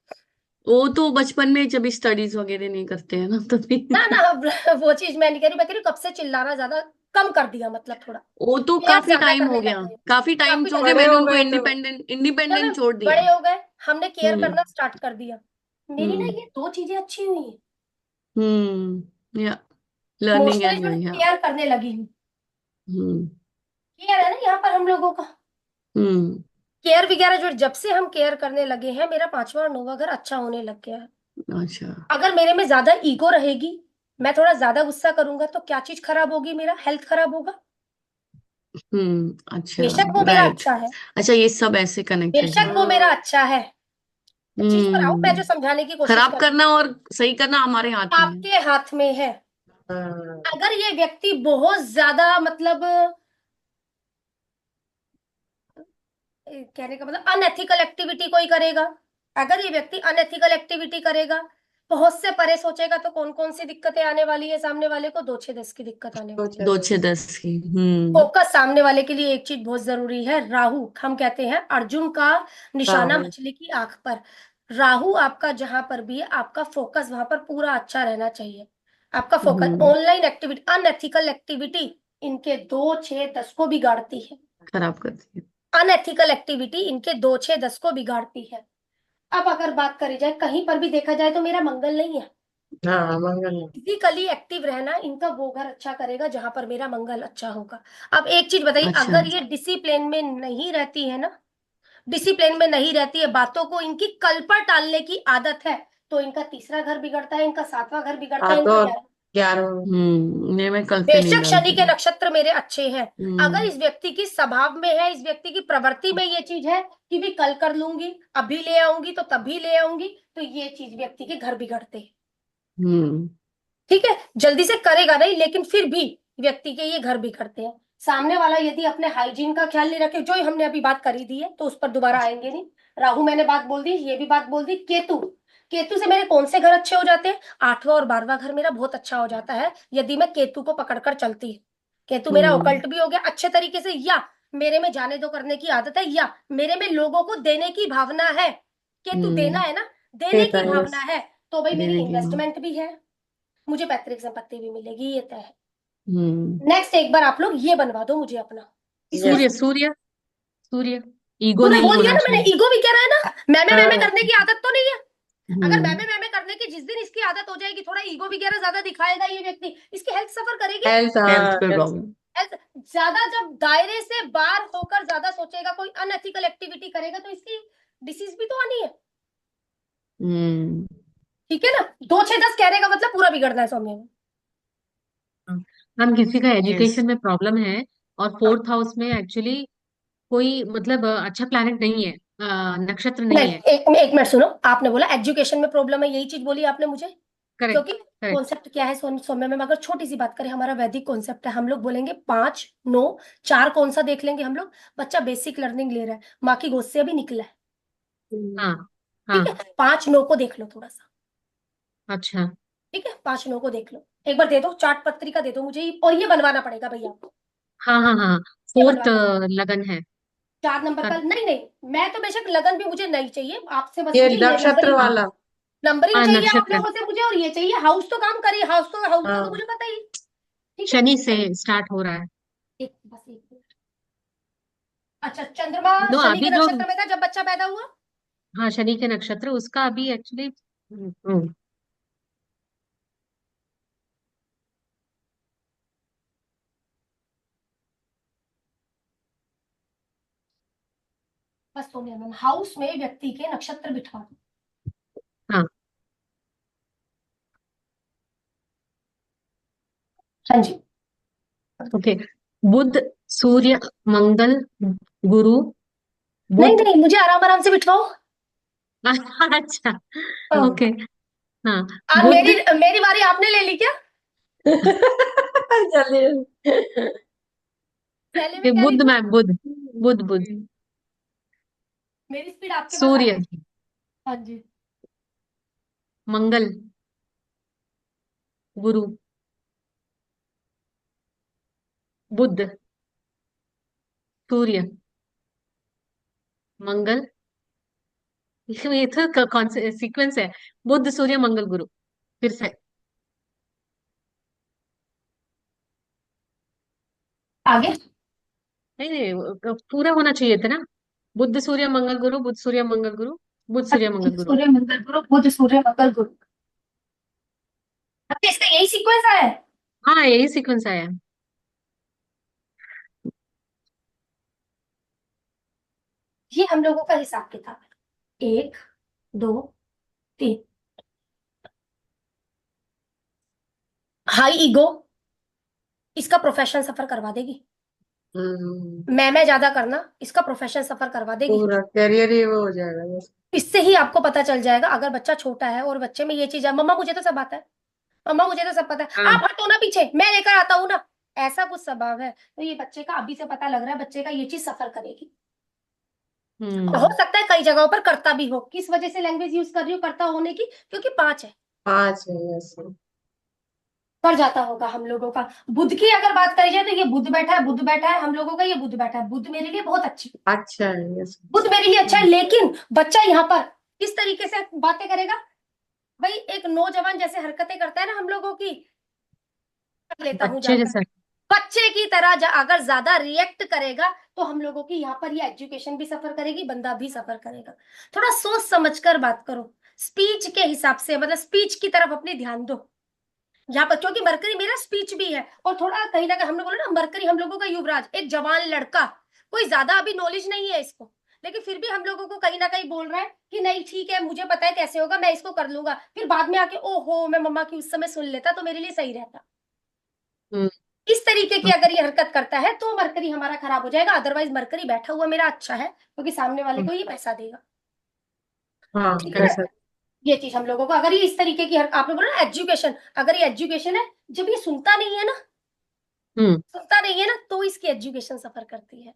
वो तो बचपन में जब स्टडीज वगैरह नहीं करते हैं ना, तभी। ना ना, वो चीज मैं नहीं कह रही, मैं कह रही हूँ कब से चिल्लाना ज्यादा कम कर दिया, मतलब थोड़ा वो तो केयर काफी ज्यादा टाइम हो करने गया। लग गए। काफी टाइम काफी हो टाइम गया, हो बड़े मैंने हो उनको गए तो। इंडिपेंडेंट जब इंडिपेंडेंट हम छोड़ दिया। बड़े हो गए, हमने केयर हम्म करना स्टार्ट कर दिया। मेरी ना हम्म ये दो चीजें अच्छी हुई हैं। या लर्निंग इमोशनली एंड जो या। केयर करने लगी हूँ। हम्म केयर है ना यहाँ पर हम लोगों का, हम्म। केयर वगैरह जो जब से हम केयर करने लगे हैं, मेरा पांचवा और नौवा घर अच्छा होने लग गया है। अच्छा। अगर मेरे में ज्यादा ईगो रहेगी, मैं थोड़ा ज्यादा गुस्सा करूंगा, तो क्या चीज खराब होगी? मेरा हेल्थ खराब होगा। अच्छा। बेशक वो मेरा राइट। अच्छा है, अच्छा, ये सब ऐसे कनेक्टेड बेशक है। वो मेरा हम्म। अच्छा है। चीज पर आओ, मैं जो हम्म। समझाने की कोशिश खराब कर रही करना और सही करना हमारे हाथ हूँ, में है। आपके हाथ में है। हाँ। अगर ये व्यक्ति बहुत ज्यादा, मतलब कहने का मतलब अनएथिकल एक्टिविटी कोई करेगा, अगर ये व्यक्ति अनएथिकल एक्टिविटी करेगा, बहुत से परे सोचेगा, तो कौन कौन सी दिक्कतें आने वाली है? सामने वाले को 2-6-10 की दिक्कत आने वाली है। अच्छा, 2 6 10 की। फोकस सामने वाले के लिए एक चीज बहुत जरूरी है, राहु। हम कहते हैं अर्जुन का निशाना राहुल। मछली की आंख पर। राहु आपका जहां पर भी है, आपका फोकस वहां पर पूरा अच्छा रहना चाहिए। आपका फोकस, हम्म। ऑनलाइन एक्टिविटी, अनएथिकल एक्टिविटी, इनके 2 6 10 को बिगाड़ती है। खराब करती है। अनएथिकल एक्टिविटी इनके 2 6 10 को बिगाड़ती है। अब अगर बात करी जाए, कहीं पर भी देखा जाए तो मेरा मंगल नहीं है। हाँ मंगल। फिजिकली एक्टिव रहना इनका वो घर अच्छा करेगा जहां पर मेरा मंगल अच्छा होगा। अब एक चीज बताइए, अच्छा। अगर ये डिसिप्लिन में नहीं रहती है ना, डिसिप्लिन में नहीं रहती है, बातों को इनकी कल पर टालने की आदत है, तो इनका तीसरा घर बिगड़ता है, इनका 7वां घर बिगड़ता हाँ है, तो इनका और 11वां। 11। ये मैं कल पे नहीं बेशक शनि डालती के हूँ। नक्षत्र मेरे अच्छे हैं, अगर हम्म। इस व्यक्ति की स्वभाव में है, इस व्यक्ति की प्रवृत्ति में ये चीज है कि भी कल कर लूंगी, अभी ले आऊंगी तो तभी ले आऊंगी, तो ये चीज व्यक्ति के घर बिगड़ते हैं। हम्म। ठीक है, जल्दी से करेगा नहीं, लेकिन फिर भी व्यक्ति के ये घर बिगड़ते हैं। सामने वाला यदि अपने हाइजीन का ख्याल नहीं रखे, जो हमने अभी बात करी दी है, तो उस पर दोबारा आएंगे नहीं। राहु मैंने बात बोल दी, ये भी बात बोल दी। केतु, केतु से मेरे कौन से घर अच्छे हो जाते हैं? 8वां और 12वां घर मेरा बहुत अच्छा हो जाता है यदि मैं केतु को पकड़कर चलती हूँ। केतु मेरा हम्म। ओकल्ट भी हो गया अच्छे तरीके से, या मेरे में जाने दो करने की आदत है, या मेरे में लोगों को देने की भावना है। केतु देना हम्म। है ना, देने देता की है भावना यस। है, तो भाई मेरी देने की माँ। इन्वेस्टमेंट भी है, मुझे पैतृक संपत्ति भी मिलेगी, ये तय है। हम्म। नेक्स्ट एक बार आप लोग ये बनवा दो मुझे अपना, इसमें यस। सूर्य सूर्य सूर्य ईगो तूने नहीं बोल दिया होना ना, मैंने चाहिए। ईगो भी कह रहा है ना, मैमे हाँ करने की आदत तो नहीं है। अगर हम्म। मैमे करने की जिस दिन इसकी आदत हो जाएगी, थोड़ा ईगो वगैरह ज्यादा दिखाएगा ये व्यक्ति, इसकी हेल्थ सफर करेगी। हेल्थ। हेल्थ हाँ पे यस। प्रॉब्लम। Health ज्यादा जब दायरे से बाहर होकर ज्यादा सोचेगा, कोई अनएथिकल एक्टिविटी करेगा, तो इसकी डिसीज भी तो आनी है। हम्म। ठीक है ना, 2 6 10 कहने का मतलब पूरा बिगड़ना है सौम्य में। हम किसी का यस। एजुकेशन में प्रॉब्लम है और हाँ, फोर्थ हाउस में एक्चुअली कोई मतलब अच्छा प्लैनेट नहीं है, नक्षत्र नहीं, नहीं है। एक मिनट सुनो, आपने बोला एजुकेशन में प्रॉब्लम है, यही चीज बोली आपने मुझे। करेक्ट। क्योंकि करेक्ट। कॉन्सेप्ट क्या है सौम्य में, अगर छोटी सी बात करें, हमारा वैदिक कॉन्सेप्ट है, हम लोग बोलेंगे 5 9 4 कौन सा देख लेंगे हम लोग। बच्चा बेसिक लर्निंग ले रहा है, माँ की गोद से अभी निकला है, हाँ। ठीक हाँ। है, 5 9 को देख लो थोड़ा सा। अच्छा। ठीक है, 5 9 को देख लो, एक बार दे दो चार्ट पत्रिका दे दो मुझे, और ये बनवाना पड़ेगा भैया आपको, हाँ हाँ हाँ। ये फोर्थ बनवाना पड़ेगा। लगन है। 4 नंबर का कर, नहीं, नहीं मैं तो बेशक लगन भी मुझे नहीं चाहिए आपसे, बस ये मुझे ये नक्षत्र नंबरिंग, वाला। नंबरिंग हाँ चाहिए आप नक्षत्र। लोगों से मुझे, और ये चाहिए हाउस तो काम करिए, हाउस का तो हाँ मुझे पता ही है। ठीक है, शनि से स्टार्ट हो रहा है। एक बस एक मिनट। अच्छा, चंद्रमा नो शनि के अभी जो, नक्षत्र में था जब बच्चा पैदा हुआ। हाँ शनि के नक्षत्र उसका अभी एक्चुअली। बस सोनिया मैम, हाउस में व्यक्ति के नक्षत्र बिठवा दो। हाँ। हाँ जी। ओके। बुध, सूर्य, मंगल, गुरु, नहीं बुध। नहीं, मुझे आराम आराम से बिठवाओ। अच्छा। हाँ, ओके। हाँ। आज बुध। मेरी मेरी बारी आपने ले ली क्या? जल्दी। पहले मैं क्या बुध लिखूं? मैम, बुध। बुध बुध। मेरी स्पीड आपके पास आ सूर्य, गई। हाँ जी। मंगल, गुरु, बुध, सूर्य, मंगल। ये तो कौन से सीक्वेंस है? बुध सूर्य मंगल गुरु, फिर से। आगे। नहीं नहीं, पूरा होना चाहिए था ना। बुध सूर्य मंगल गुरु, बुध सूर्य मंगल गुरु, बुध सूर्य अच्छा, मंगल बुध गुरु। सूर्य मंगल गुरु, बुध सूर्य मंगल गुरु। अच्छा, इसका यही सीक्वेंस है। हाँ यही सीक्वेंस आया है। ये हम लोगों का हिसाब किताब है, 1 2 3। हाई ईगो इसका प्रोफेशन सफर करवा देगी, हम्म, मैं ज्यादा करना इसका प्रोफेशन सफर करवा देगी। पूरा करियर ही वो हो जाएगा बस। इससे ही आपको पता चल जाएगा, अगर बच्चा छोटा है और बच्चे में ये चीज है, मम्मा मुझे तो सब आता है, मम्मा मुझे तो सब पता है, हाँ। आप हटो ना पीछे, मैं लेकर आता हूँ ना, ऐसा कुछ स्वभाव है, तो ये बच्चे का अभी से पता लग रहा है, बच्चे का ये चीज सफर करेगी। और हो हम्म। सकता है कई जगहों पर करता भी हो, किस वजह से लैंग्वेज यूज कर रही हूँ करता होने की, क्योंकि 5 है, 5 है यस। कर जाता होगा हम लोगों का। बुध की अगर बात करी जाए, तो ये बुध बैठा है, बुध बैठा है हम लोगों का, ये बुध बैठा है, बुध मेरे लिए बहुत अच्छी, अच्छा है यस। बुध मेरे लिए अच्छा है, लेकिन बच्चा यहाँ पर किस तरीके से बातें करेगा, भाई एक नौजवान जैसे हरकतें करता है ना हम लोगों की, कर लेता हूँ बच्चे जाकर। जैसा। बच्चे की तरह अगर ज्यादा रिएक्ट करेगा तो हम लोगों की यहाँ पर ये एजुकेशन भी सफर करेगी, बंदा भी सफर करेगा। थोड़ा सोच समझकर बात करो, स्पीच के हिसाब से, मतलब स्पीच की तरफ अपनी ध्यान दो यहाँ पर, क्योंकि मरकरी मेरा स्पीच भी है। और थोड़ा कहीं ना कहीं हम लोग बोले ना, मरकरी हम लोगों का युवराज, एक जवान लड़का, कोई ज्यादा अभी नॉलेज नहीं है इसको, लेकिन फिर भी हम लोगों को कहीं ना कहीं बोल रहा है कि नहीं ठीक है, मुझे पता है कैसे होगा, मैं इसको कर लूंगा। फिर बाद में आके ओहो, मैं मम्मा की उस समय सुन लेता तो मेरे लिए सही रहता। हम्म। इस तरीके की अगर ये हरकत करता है तो मरकरी हमारा खराब हो जाएगा। अदरवाइज मरकरी बैठा हुआ मेरा अच्छा है, क्योंकि सामने वाले को ये पैसा देगा। हाँ ठीक है, कैसा। ये चीज हम लोगों को, अगर ये इस तरीके की आपने बोला ना एजुकेशन, अगर ये एजुकेशन है, जब ये सुनता नहीं है ना, हम्म। सुनता नहीं है ना, तो इसकी एजुकेशन सफर करती है।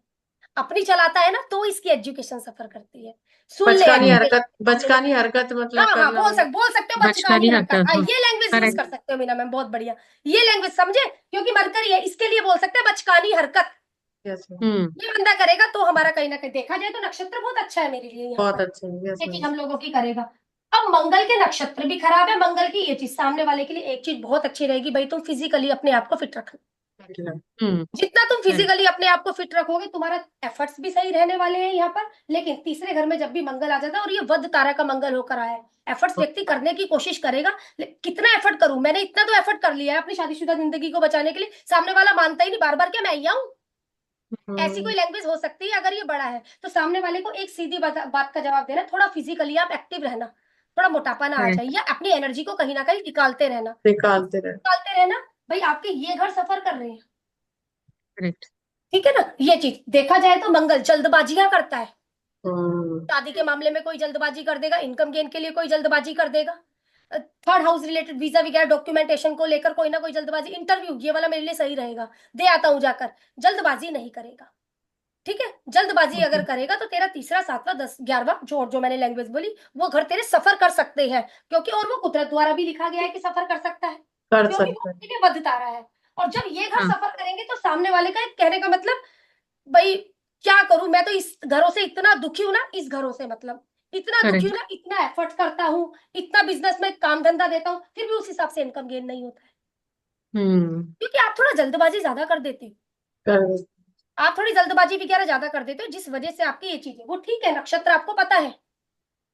अपनी चलाता है ना, तो इसकी एजुकेशन सफर करती है। सुन ले बचकानी एजुकेशन हरकत, सामने वाले। बचकानी हरकत मतलब हाँ हाँ, करना बोल मतलब। बोल सकते हो बचकानी बचकानी हरकत, हरकत, हाँ। ये लैंग्वेज यूज करेक्ट। कर सकते हो मीना मैम, बहुत बढ़िया। ये लैंग्वेज समझे, क्योंकि मरकरी है, इसके लिए बोल सकते हैं बचकानी हरकत। Yes ma'am. हम्म। ये बंदा करेगा तो हमारा कहीं ना कहीं देखा जाए तो नक्षत्र बहुत अच्छा है मेरे लिए यहाँ बहुत पर, अच्छा है, यस ये चीज मैम। हम लोगों की करेगा। अब मंगल के नक्षत्र भी खराब है, मंगल की ये चीज सामने वाले के लिए एक चीज बहुत अच्छी रहेगी, भाई तुम फिजिकली अपने आप को फिट रखना। हम्म। जितना तुम करेक्ट। फिजिकली अपने आप को फिट रखोगे, तुम्हारा एफर्ट्स भी सही रहने वाले हैं यहाँ पर। लेकिन तीसरे घर में जब भी मंगल आ जाता है, और ये वध तारा का मंगल होकर आया है, एफर्ट्स व्यक्ति करने की कोशिश करेगा। कितना एफर्ट करूं, मैंने इतना तो एफर्ट कर लिया है अपनी शादीशुदा जिंदगी को बचाने के लिए, सामने वाला मानता ही नहीं, बार बार क्या मैं यहाँ हूँ। ऐसी कोई लैंग्वेज हो सकती है अगर ये बड़ा है, तो सामने वाले को एक सीधी बात का जवाब देना, थोड़ा फिजिकली आप एक्टिव रहना, थोड़ा मोटापा ना आ जाए, करेक्ट। या अपनी एनर्जी को कहीं ना कहीं निकालते रहना, निकालते रहे। निकालते रहना। भाई आपके ये घर सफर कर रहे हैं, करेक्ट। ठीक है ना। ये चीज देखा जाए तो मंगल जल्दबाजियां करता है, हम्म। शादी के मामले में कोई जल्दबाजी कर देगा, इनकम गेन के लिए कोई जल्दबाजी कर देगा, थर्ड हाउस रिलेटेड वीजा वगैरह डॉक्यूमेंटेशन को लेकर कोई ना कोई जल्दबाजी, इंटरव्यू ये वाला मेरे लिए सही रहेगा, दे आता हूं जाकर, जल्दबाजी नहीं करेगा। ठीक है, जल्दबाजी अगर करेगा तो तेरा तीसरा, सातवां, 10, 11वां जो मैंने लैंग्वेज बोली, वो घर तेरे सफर कर सकते हैं, क्योंकि और वो कुदरत द्वारा भी लिखा गया है कि सफर कर सकता है, कर क्योंकि वो सकते हैं। ठीक है वध तारा है। और जब ये घर हाँ। सफर करेंगे तो सामने वाले का एक कहने का मतलब, भाई क्या करूं, मैं तो इस घरों से इतना दुखी हूं ना, इस घरों से मतलब इतना दुखी हूं करेक्ट। ना, इतना एफर्ट करता हूँ, इतना बिजनेस में काम धंधा देता हूँ, फिर भी उस हिसाब से इनकम गेन नहीं होता है, हम्म। क्योंकि आप थोड़ा जल्दबाजी ज्यादा कर देते हो, कर। आप थोड़ी जल्दबाजी वगैरह ज्यादा कर देते हो, जिस वजह से आपकी ये चीज है। वो ठीक है, नक्षत्र आपको पता है,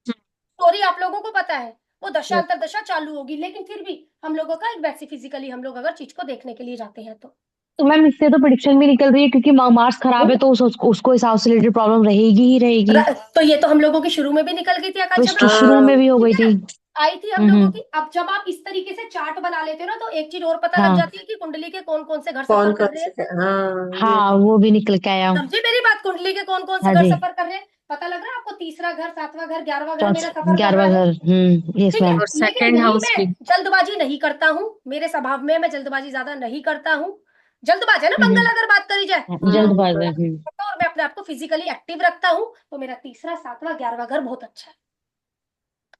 स्टोरी आप लोगों को पता है, वो दशा यस। अंतरदशा चालू होगी, लेकिन फिर भी हम लोगों का एक वैसे फिजिकली हम लोग अगर चीज को देखने के लिए जाते हैं तो मैम इससे तो प्रिडिक्शन भी निकल रही है, क्योंकि मार्स खराब है तो उसको हिसाब से रिलेटेड प्रॉब्लम रहेगी ही रहेगी। तो ये तो हम लोगों की शुरू में भी निकल गई थी तो आकांक्षा मैम, शुरू में भी हो ठीक गई है थी। ना, आई थी हम लोगों हम्म। की। अब जब आप इस तरीके से चार्ट बना लेते हो ना, तो एक चीज और पता लग हाँ जाती है कि कुंडली के कौन कौन से घर कौन सफर कर कौन रहे से हैं। हाँ ये। हाँ वो भी निकल के आया। समझे मेरी बात, कुंडली के कौन कौन से हाँ घर जी। सफर कर रहे हैं, पता लग रहा है आपको, तीसरा घर, सातवां घर, 11वां घर मेरा सफर कर रहा 11वां है। घर। यस ठीक है, मैम। और लेकिन सेकंड यही हाउस मैं भी। जल्दबाजी नहीं करता हूँ, मेरे स्वभाव में मैं जल्दबाजी ज्यादा नहीं करता हूँ। जल्दबाज है ना मंगल, अगर बात करी जाए, जल्दबाज है। और मैं अपने आप को फिजिकली एक्टिव रखता हूँ, तो मेरा तीसरा, सातवां, 11वां घर बहुत अच्छा है।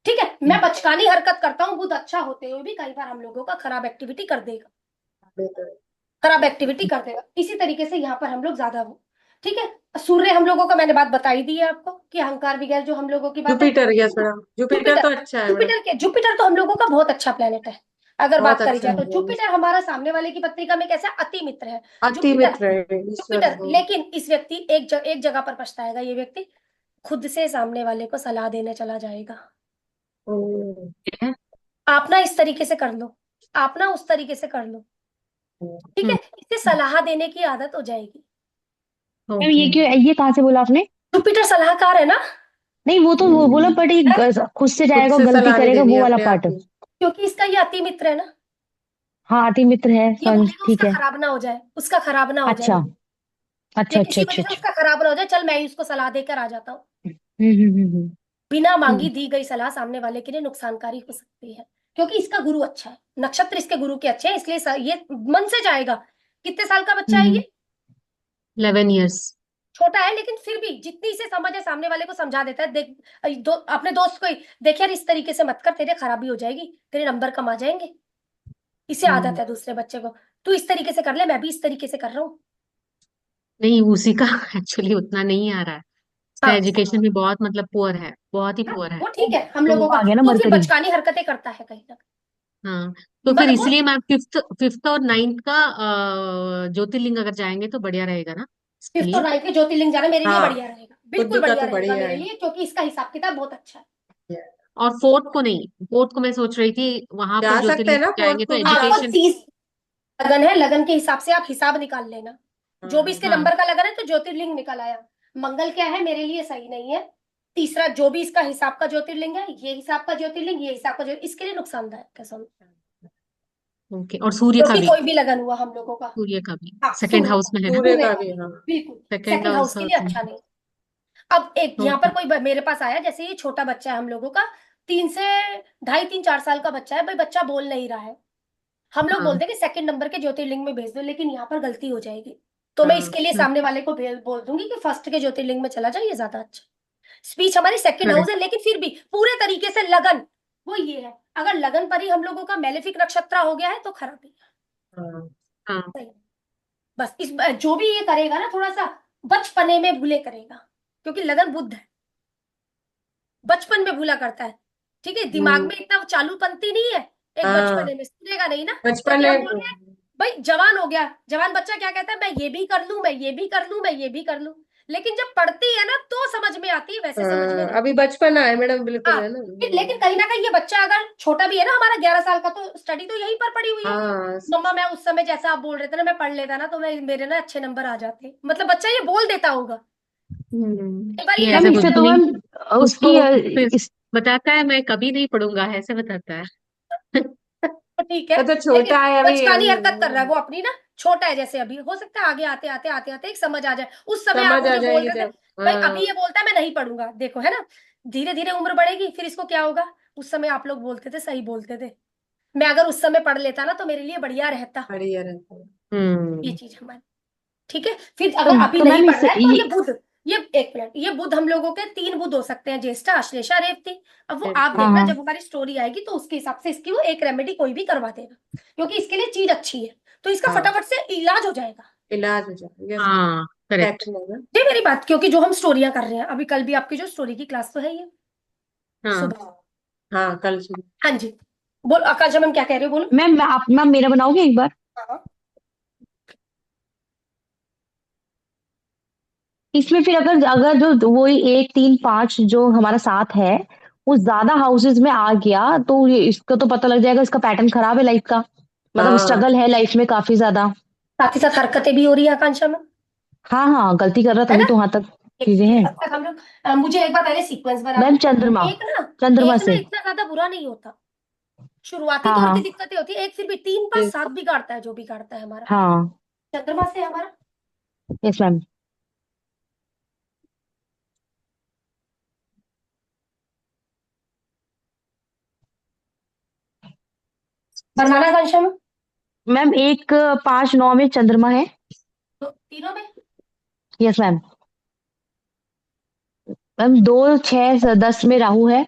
ठीक है, मैं बचकानी हरकत करता हूँ, बुध अच्छा होते हुए भी कई बार हम लोगों का खराब एक्टिविटी कर देगा, खराब एक्टिविटी कर देगा। इसी तरीके से यहाँ पर हम लोग ज्यादा वो, ठीक है। सूर्य हम लोगों का मैंने बात बताई दी है आपको कि अहंकार वगैरह जो हम लोगों की बात है। Jupiter, yes madam, Jupiter Jupiter, तो अच्छा है मैडम। जुपिटर तो हम लोगों का बहुत अच्छा प्लेनेट है। अगर बहुत बात करी अच्छा जाए तो है। जुपिटर हमारा सामने वाले की पत्रिका में कैसा अति मित्र है। अति जुपिटर, मित्र है, ईश्वर जुपिटर, को। लेकिन इस व्यक्ति एक जगह पर पछताएगा, ये व्यक्ति खुद से सामने वाले को सलाह देने चला जाएगा। हम्म। आप ना इस तरीके से कर लो, आप ना उस तरीके से कर लो, ठीक है, इससे सलाह देने की आदत हो जाएगी। Ma'am okay. ये कहाँ से बोला आपने? जुपिटर सलाहकार है ना, नहीं वो तो वो बोला, बट ये है? खुद से खुद जाएगा से गलती सलाह नहीं करेगा देनी वो है वाला अपने आप पार्ट। ही। क्योंकि इसका ये अति मित्र है ना, हाँ अति मित्र है, ये बोलेगा ठीक उसका है। खराब ना हो जाए, उसका खराब ना हो जाए, अच्छा अच्छा ये अच्छा किसी अच्छा वजह से अच्छा। उसका खराब ना हो जाए, चल मैं ही उसको सलाह देकर आ जाता हूँ। हम्म। बिना मांगी हम्म। दी गई सलाह सामने वाले के लिए नुकसानकारी हो सकती है, क्योंकि इसका गुरु अच्छा है, नक्षत्र इसके गुरु के अच्छे हैं, इसलिए ये मन से जाएगा। कितने साल का बच्चा है हम्म। ये, 11 years। छोटा है, लेकिन फिर भी जितनी इसे समझ है सामने वाले को समझा देता है। देख अपने दोस्त को ही देख, यार इस तरीके से मत कर, तेरे खराबी हो जाएगी, तेरे नंबर कम आ जाएंगे। इसे आदत हम्म। है दूसरे बच्चे को, तू इस तरीके से कर ले, मैं भी इस तरीके से कर रहा हूँ। नहीं, उसी का एक्चुअली उतना नहीं आ रहा है। उसका हाँ एजुकेशन भी बहुत मतलब पुअर है, बहुत ही हाँ, पुअर है। वो ठीक है हम तो लोगों का, आ गया ना तो फिर मरकरी। बचकानी हरकतें करता है कहीं ना कहीं। हाँ, तो फिर मतलब वो इसलिए मैं फिफ्थ फिफ्थ और नाइन्थ का ज्योतिर्लिंग अगर जाएंगे तो बढ़िया रहेगा ना इसके फिफ्थ और लिए। नाइन्थ के ज्योतिर्लिंग जाना मेरे लिए हाँ, बढ़िया रहेगा, बिल्कुल बुद्ध का बढ़िया तो रहेगा बढ़िया मेरे है। लिए, क्योंकि इसका हिसाब किताब बहुत अच्छा है। और फोर्थ को नहीं, फोर्थ को मैं सोच रही थी वहां पर जा सकते हैं ज्योतिर्लिंग ना फोर्थ जाएंगे तो को भी आपको एजुकेशन। 30 लगन है, लगन के हिसाब से आप हिसाब निकाल लेना। जो भी हाँ, इसके हाँ, नंबर का लगन है तो ज्योतिर्लिंग निकल आया। मंगल क्या है मेरे लिए सही नहीं है। तीसरा जो भी इसका हिसाब का ज्योतिर्लिंग है, ये हिसाब का ज्योतिर्लिंग, ये हिसाब का ज्योतिर्लिंग, इसके लिए नुकसानदायक है समझ। ओके, और सूर्य का क्योंकि भी, कोई भी लगन हुआ हम लोगों का। सूर्य का भी हाँ सेकंड सूर्य हाउस का, में है ना। सूर्य सूर्य का का भी, भी हाँ। बिल्कुल सेकंड सेकंड हाउस हाउस के लिए अच्छा नहीं। अब एक यहाँ पर ओके। कोई मेरे पास आया, जैसे ये छोटा बच्चा है हम लोगों का, 3 से 2.5 3 4 साल का बच्चा है, भाई बच्चा बोल नहीं रहा है। हम लोग हाँ, बोलते हैं कि सेकंड नंबर के ज्योतिर्लिंग में भेज दो, लेकिन यहाँ पर गलती हो जाएगी। तो मैं हाँ, इसके लिए हम्म, सामने वाले को बोल दूंगी कि फर्स्ट के ज्योतिर्लिंग में चला जाए, ये ज्यादा अच्छा। स्पीच हमारी सेकंड हाउस करेक्ट। है, लेकिन फिर भी पूरे तरीके से लगन वो ये है। अगर लगन पर ही हम लोगों का मेलेफिक नक्षत्र हो गया है तो खराब हाँ। हाँ, है। बस इस जो भी ये करेगा ना, थोड़ा सा बचपने में भूले करेगा, क्योंकि लगन बुद्ध है, बचपन में भूला करता है। ठीक है, दिमाग हम्म, में इतना चालूपंती नहीं है। एक हाँ, बचपने में सुनेगा नहीं ना। बचपन जब हम में। बोल रहे हैं भाई जवान हो गया, जवान बच्चा क्या कहता है, मैं ये भी कर लूं, मैं ये भी कर लूं, मैं ये भी कर लूं। लेकिन जब पढ़ती है ना तो समझ में आती है, वैसे समझ में नहीं। अभी बचपना है मैडम, बिल्कुल हाँ, है ना। लेकिन कहीं ना कहीं ये बच्चा अगर छोटा भी है ना, हमारा 11 साल का, तो स्टडी तो यहीं पर पड़ी हुई है। हाँ, मम्मा मैं उस समय जैसा आप बोल रहे थे ना, मैं पढ़ लेता ना तो मैं मेरे ना अच्छे नंबर आ जाते, मतलब बच्चा ये बोल देता होगा। एक बार ये ये मैम ऐसा लगे कुछ इससे भी तो नहीं। मैम उसकी उसको फिर बताता है मैं कभी नहीं पढ़ूंगा, ऐसे बताता है। तो ठीक है। वो तो लेकिन छोटा है अभी बचकानी अभी। हरकत कर रहा है वो अपनी ना, छोटा है जैसे, अभी हो सकता है आगे आते आते आते आते एक समझ आ जाए, उस समय आप समझ आ मुझे बोल जाएगी रहे थे जब। भाई हाँ, अभी ये बोलता है मैं नहीं पढ़ूंगा, देखो है ना, धीरे धीरे उम्र बढ़ेगी, फिर इसको क्या होगा। उस समय आप लोग बोलते थे, सही बोलते थे। मैं अगर उस समय पढ़ लेता ना तो मेरे लिए बढ़िया रहता। बढ़िया रहता है। ये हम्म। चीज हमारी ठीक है। फिर तो, अगर अभी तो नहीं मैम पढ़ इससे रहा है तो ये बुध, ये एक मिनट, ये बुध हम लोगों के 3 बुध हो सकते हैं, ज्येष्ठा अश्लेषा रेवती। अब वो आप हाँ देखना हाँ जब हमारी स्टोरी आएगी तो उसके हिसाब से इसकी वो एक रेमेडी कोई भी करवा देगा, क्योंकि इसके लिए चीज अच्छी है, तो इसका हाँ, फटाफट से इलाज हो जाएगा। इलाज हो जाएगा, यस। हाँ, करेक्ट। सेकंड होगा। ये मेरी बात, क्योंकि जो हम स्टोरियां कर रहे हैं अभी, कल भी आपकी जो स्टोरी की क्लास तो है ये हाँ, सुबह। हाँ, कल सुबह। हाँ जी, बोल आकांक्षा मैम क्या कह रहे हो, बोलो। मैम आप मैम मेरा बनाओगे एक बार। हाँ इसमें फिर अगर अगर जो वही 1 3 5 जो हमारा साथ है वो ज्यादा हाउसेज में आ गया तो ये इसका तो पता लग जाएगा इसका पैटर्न खराब है लाइफ का, मतलब हाँ, स्ट्रगल है लाइफ में काफी ज्यादा। साथ ही साथ हरकतें भी हो रही है आकांक्षा में, हाँ हाँ गलती कर रहा है तभी ना। तो वहां तक एक चीजें सेकंड, हैं। अब तक हम लोग मुझे एक बार पहले सीक्वेंस बना मैम दो। चंद्रमा, एक ना, चंद्रमा एक ना से। इतना ज्यादा बुरा नहीं होता, शुरुआती हाँ तौर की हाँ दिक्कतें होती है, एक फिर भी 3 5 7 बिगाड़ता है, जो बिगाड़ता है हमारा हाँ। चंद्रमा से हमारा। Yes ma'am. बनाना आकांक्षा में, मैम 1 5 9 में चंद्रमा है। तो तीनों में। Yes ma'am. मैम 2 6 10 में राहु है।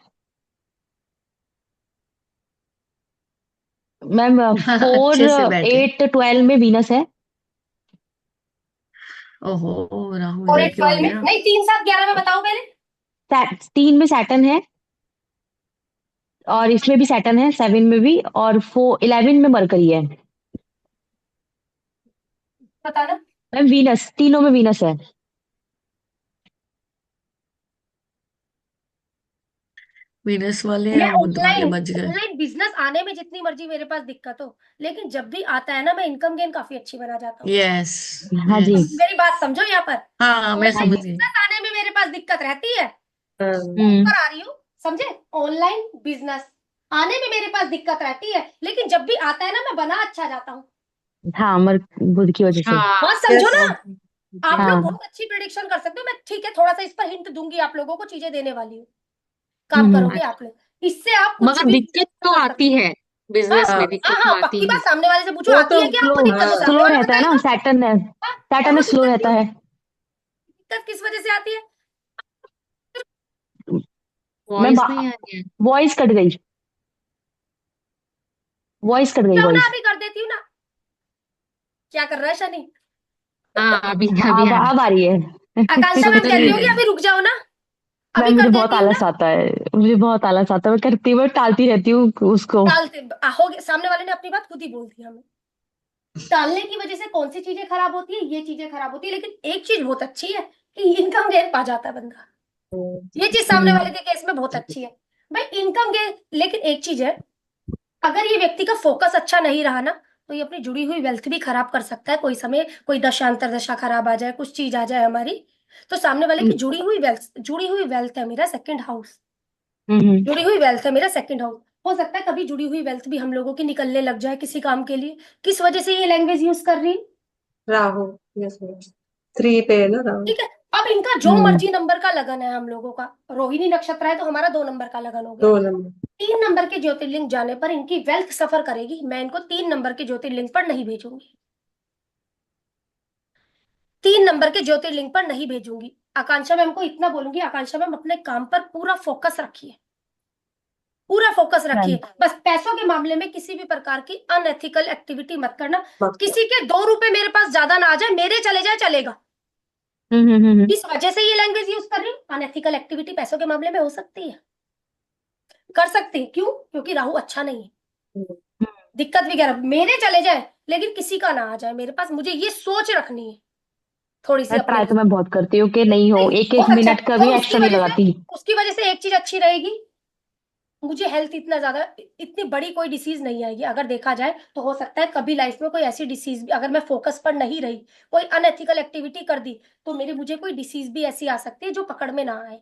मैम फोर अच्छे से बैठे। 8 12 में वीनस है। ओहो, राहु और इधर एक क्यों आ ट्वेल्व में गया? नहीं, 3 7 11 में बताओ पहले। 3 में सैटर्न है और इसमें भी सैटर्न है 7 में भी, और 11 में मरकरी है। बताना। मैम वीनस तीनों में वीनस है। वीनस वाले मैं या बुध वाले ऑनलाइन बच गए। ऑनलाइन बिजनेस आने में जितनी मर्जी मेरे पास दिक्कत हो, लेकिन जब भी आता है ना, मैं इनकम गेन काफी अच्छी बना जाता हूँ। यस। हाँ जी। यस। अब मेरी बात समझो यहाँ पर, हाँ, मैं हाँ ऑनलाइन जी। समझ गई। बिजनेस आने में मेरे पास दिक्कत रहती है, हाँ, मैं हम्म। ऊपर आ रही हूँ, समझे। ऑनलाइन बिजनेस आने में मेरे पास दिक्कत रहती है, लेकिन जब भी आता है ना, मैं बना अच्छा जाता हूँ। हाँ मर बुध की वजह से। हाँ, बात समझो यस। ना। आप लोग हाँ। बहुत अच्छी प्रिडिक्शन कर सकते हो, मैं ठीक है थोड़ा सा इस पर हिंट दूंगी, आप लोगों को चीजें देने वाली हूँ, काम हम्म। करोगे आप लोग, इससे आप कुछ मगर भी दिक्कत तो कर आती सकते हो। है, हाँ बिजनेस हाँ, में दिक्कत हाँ तो हाँ, आती पक्की है। बात, सामने वाले से पूछो वो आती तो है क्या स्लो। आपको दिक्कत, तो हाँ, सामने स्लो वाला रहता है ना, बताएगा। सैटर्न है। हाँ, और सैटर्न वो स्लो दिक्कत रहता क्यों, है। दिक्कत किस वजह से आती है। मैं वॉइस नहीं आ रही है। वॉइस कट गई, वॉइस कट गई क्या ना वॉइस। अभी कर देती हूँ ना, क्या कर रहा है शनि। हाँ, अभी अभी आ रही अब आ रही है। आकांक्षा मैम सुधर कहती नहीं होगी रही। अभी रुक जाओ ना, मैम अभी मुझे कर बहुत देती हूँ आलस ना, आता है, मुझे बहुत आलस आता है, मैं करती हूँ, मैं टालती रहती हूँ उसको। टालते हो गया, सामने वाले ने अपनी बात खुद ही बोल दी हमें। टालने की वजह से कौन सी चीजें खराब होती है, ये चीजें खराब होती है, लेकिन एक चीज बहुत अच्छी है कि इनकम गेन पा जाता है बंदा। ये चीज सामने वाले हम्म। के केस में बहुत अच्छी है। भाई इनकम गेन, लेकिन एक चीज है, अगर ये व्यक्ति का फोकस अच्छा नहीं रहा ना, तो ये अपनी जुड़ी हुई वेल्थ भी खराब कर सकता है। कोई समय कोई दशांतर दशा खराब आ जाए, कुछ चीज आ जाए हमारी, तो सामने वाले की जुड़ी हुई वेल्थ है मेरा सेकंड हाउस, हम्म। जुड़ी हुई वेल्थ है मेरा सेकंड हाउस। हो सकता है कभी जुड़ी हुई वेल्थ भी हम लोगों की निकलने लग जाए किसी काम के लिए। किस वजह से ये लैंग्वेज यूज कर रही है? राहु, यस मैम, 3 पे है ना राहु। ठीक है। अब इनका जो हम्म। मर्जी नंबर का लगन है हम लोगों का, रोहिणी नक्षत्र है तो हमारा 2 नंबर का लगन हो गया। 2 नंबर। 3 नंबर के ज्योतिर्लिंग जाने पर इनकी वेल्थ सफर करेगी, मैं इनको 3 नंबर के ज्योतिर्लिंग पर नहीं भेजूंगी। 3 नंबर के ज्योतिर्लिंग पर नहीं भेजूंगी। आकांक्षा मैम को इतना बोलूंगी, आकांक्षा मैम अपने काम पर पूरा फोकस रखिए, पूरा फोकस रखिए। बस पैसों के मामले में किसी भी प्रकार की अनएथिकल एक्टिविटी मत करना। मत किसी के 2 रुपए मेरे पास ज्यादा ना आ जाए, मेरे चले जाए चलेगा। हम्म। इस वजह से ये लैंग्वेज यूज कर रही हूँ। अनएथिकल एक्टिविटी पैसों के मामले में हो सकती है, कर सकती है। क्यों? क्योंकि राहु अच्छा नहीं है। करो। दिक्कत वगैरह मेरे चले जाए, लेकिन किसी का ना आ जाए मेरे पास, मुझे ये सोच रखनी है थोड़ी सी अपने ट्राई तो लिए। मैं बहुत करती हूँ कि नहीं हो, नहीं, एक एक बहुत अच्छा मिनट है। का और भी एक्स्ट्रा नहीं लगाती। उसकी वजह से एक चीज अच्छी रहेगी, मुझे हेल्थ इतना ज्यादा, इतनी बड़ी कोई डिसीज नहीं आएगी। अगर देखा जाए तो हो सकता है कभी लाइफ में कोई ऐसी डिसीज भी, अगर मैं फोकस पर नहीं रही, कोई अनएथिकल एक्टिविटी कर दी, तो मेरी मुझे कोई डिसीज भी ऐसी आ सकती है जो पकड़ में ना आए।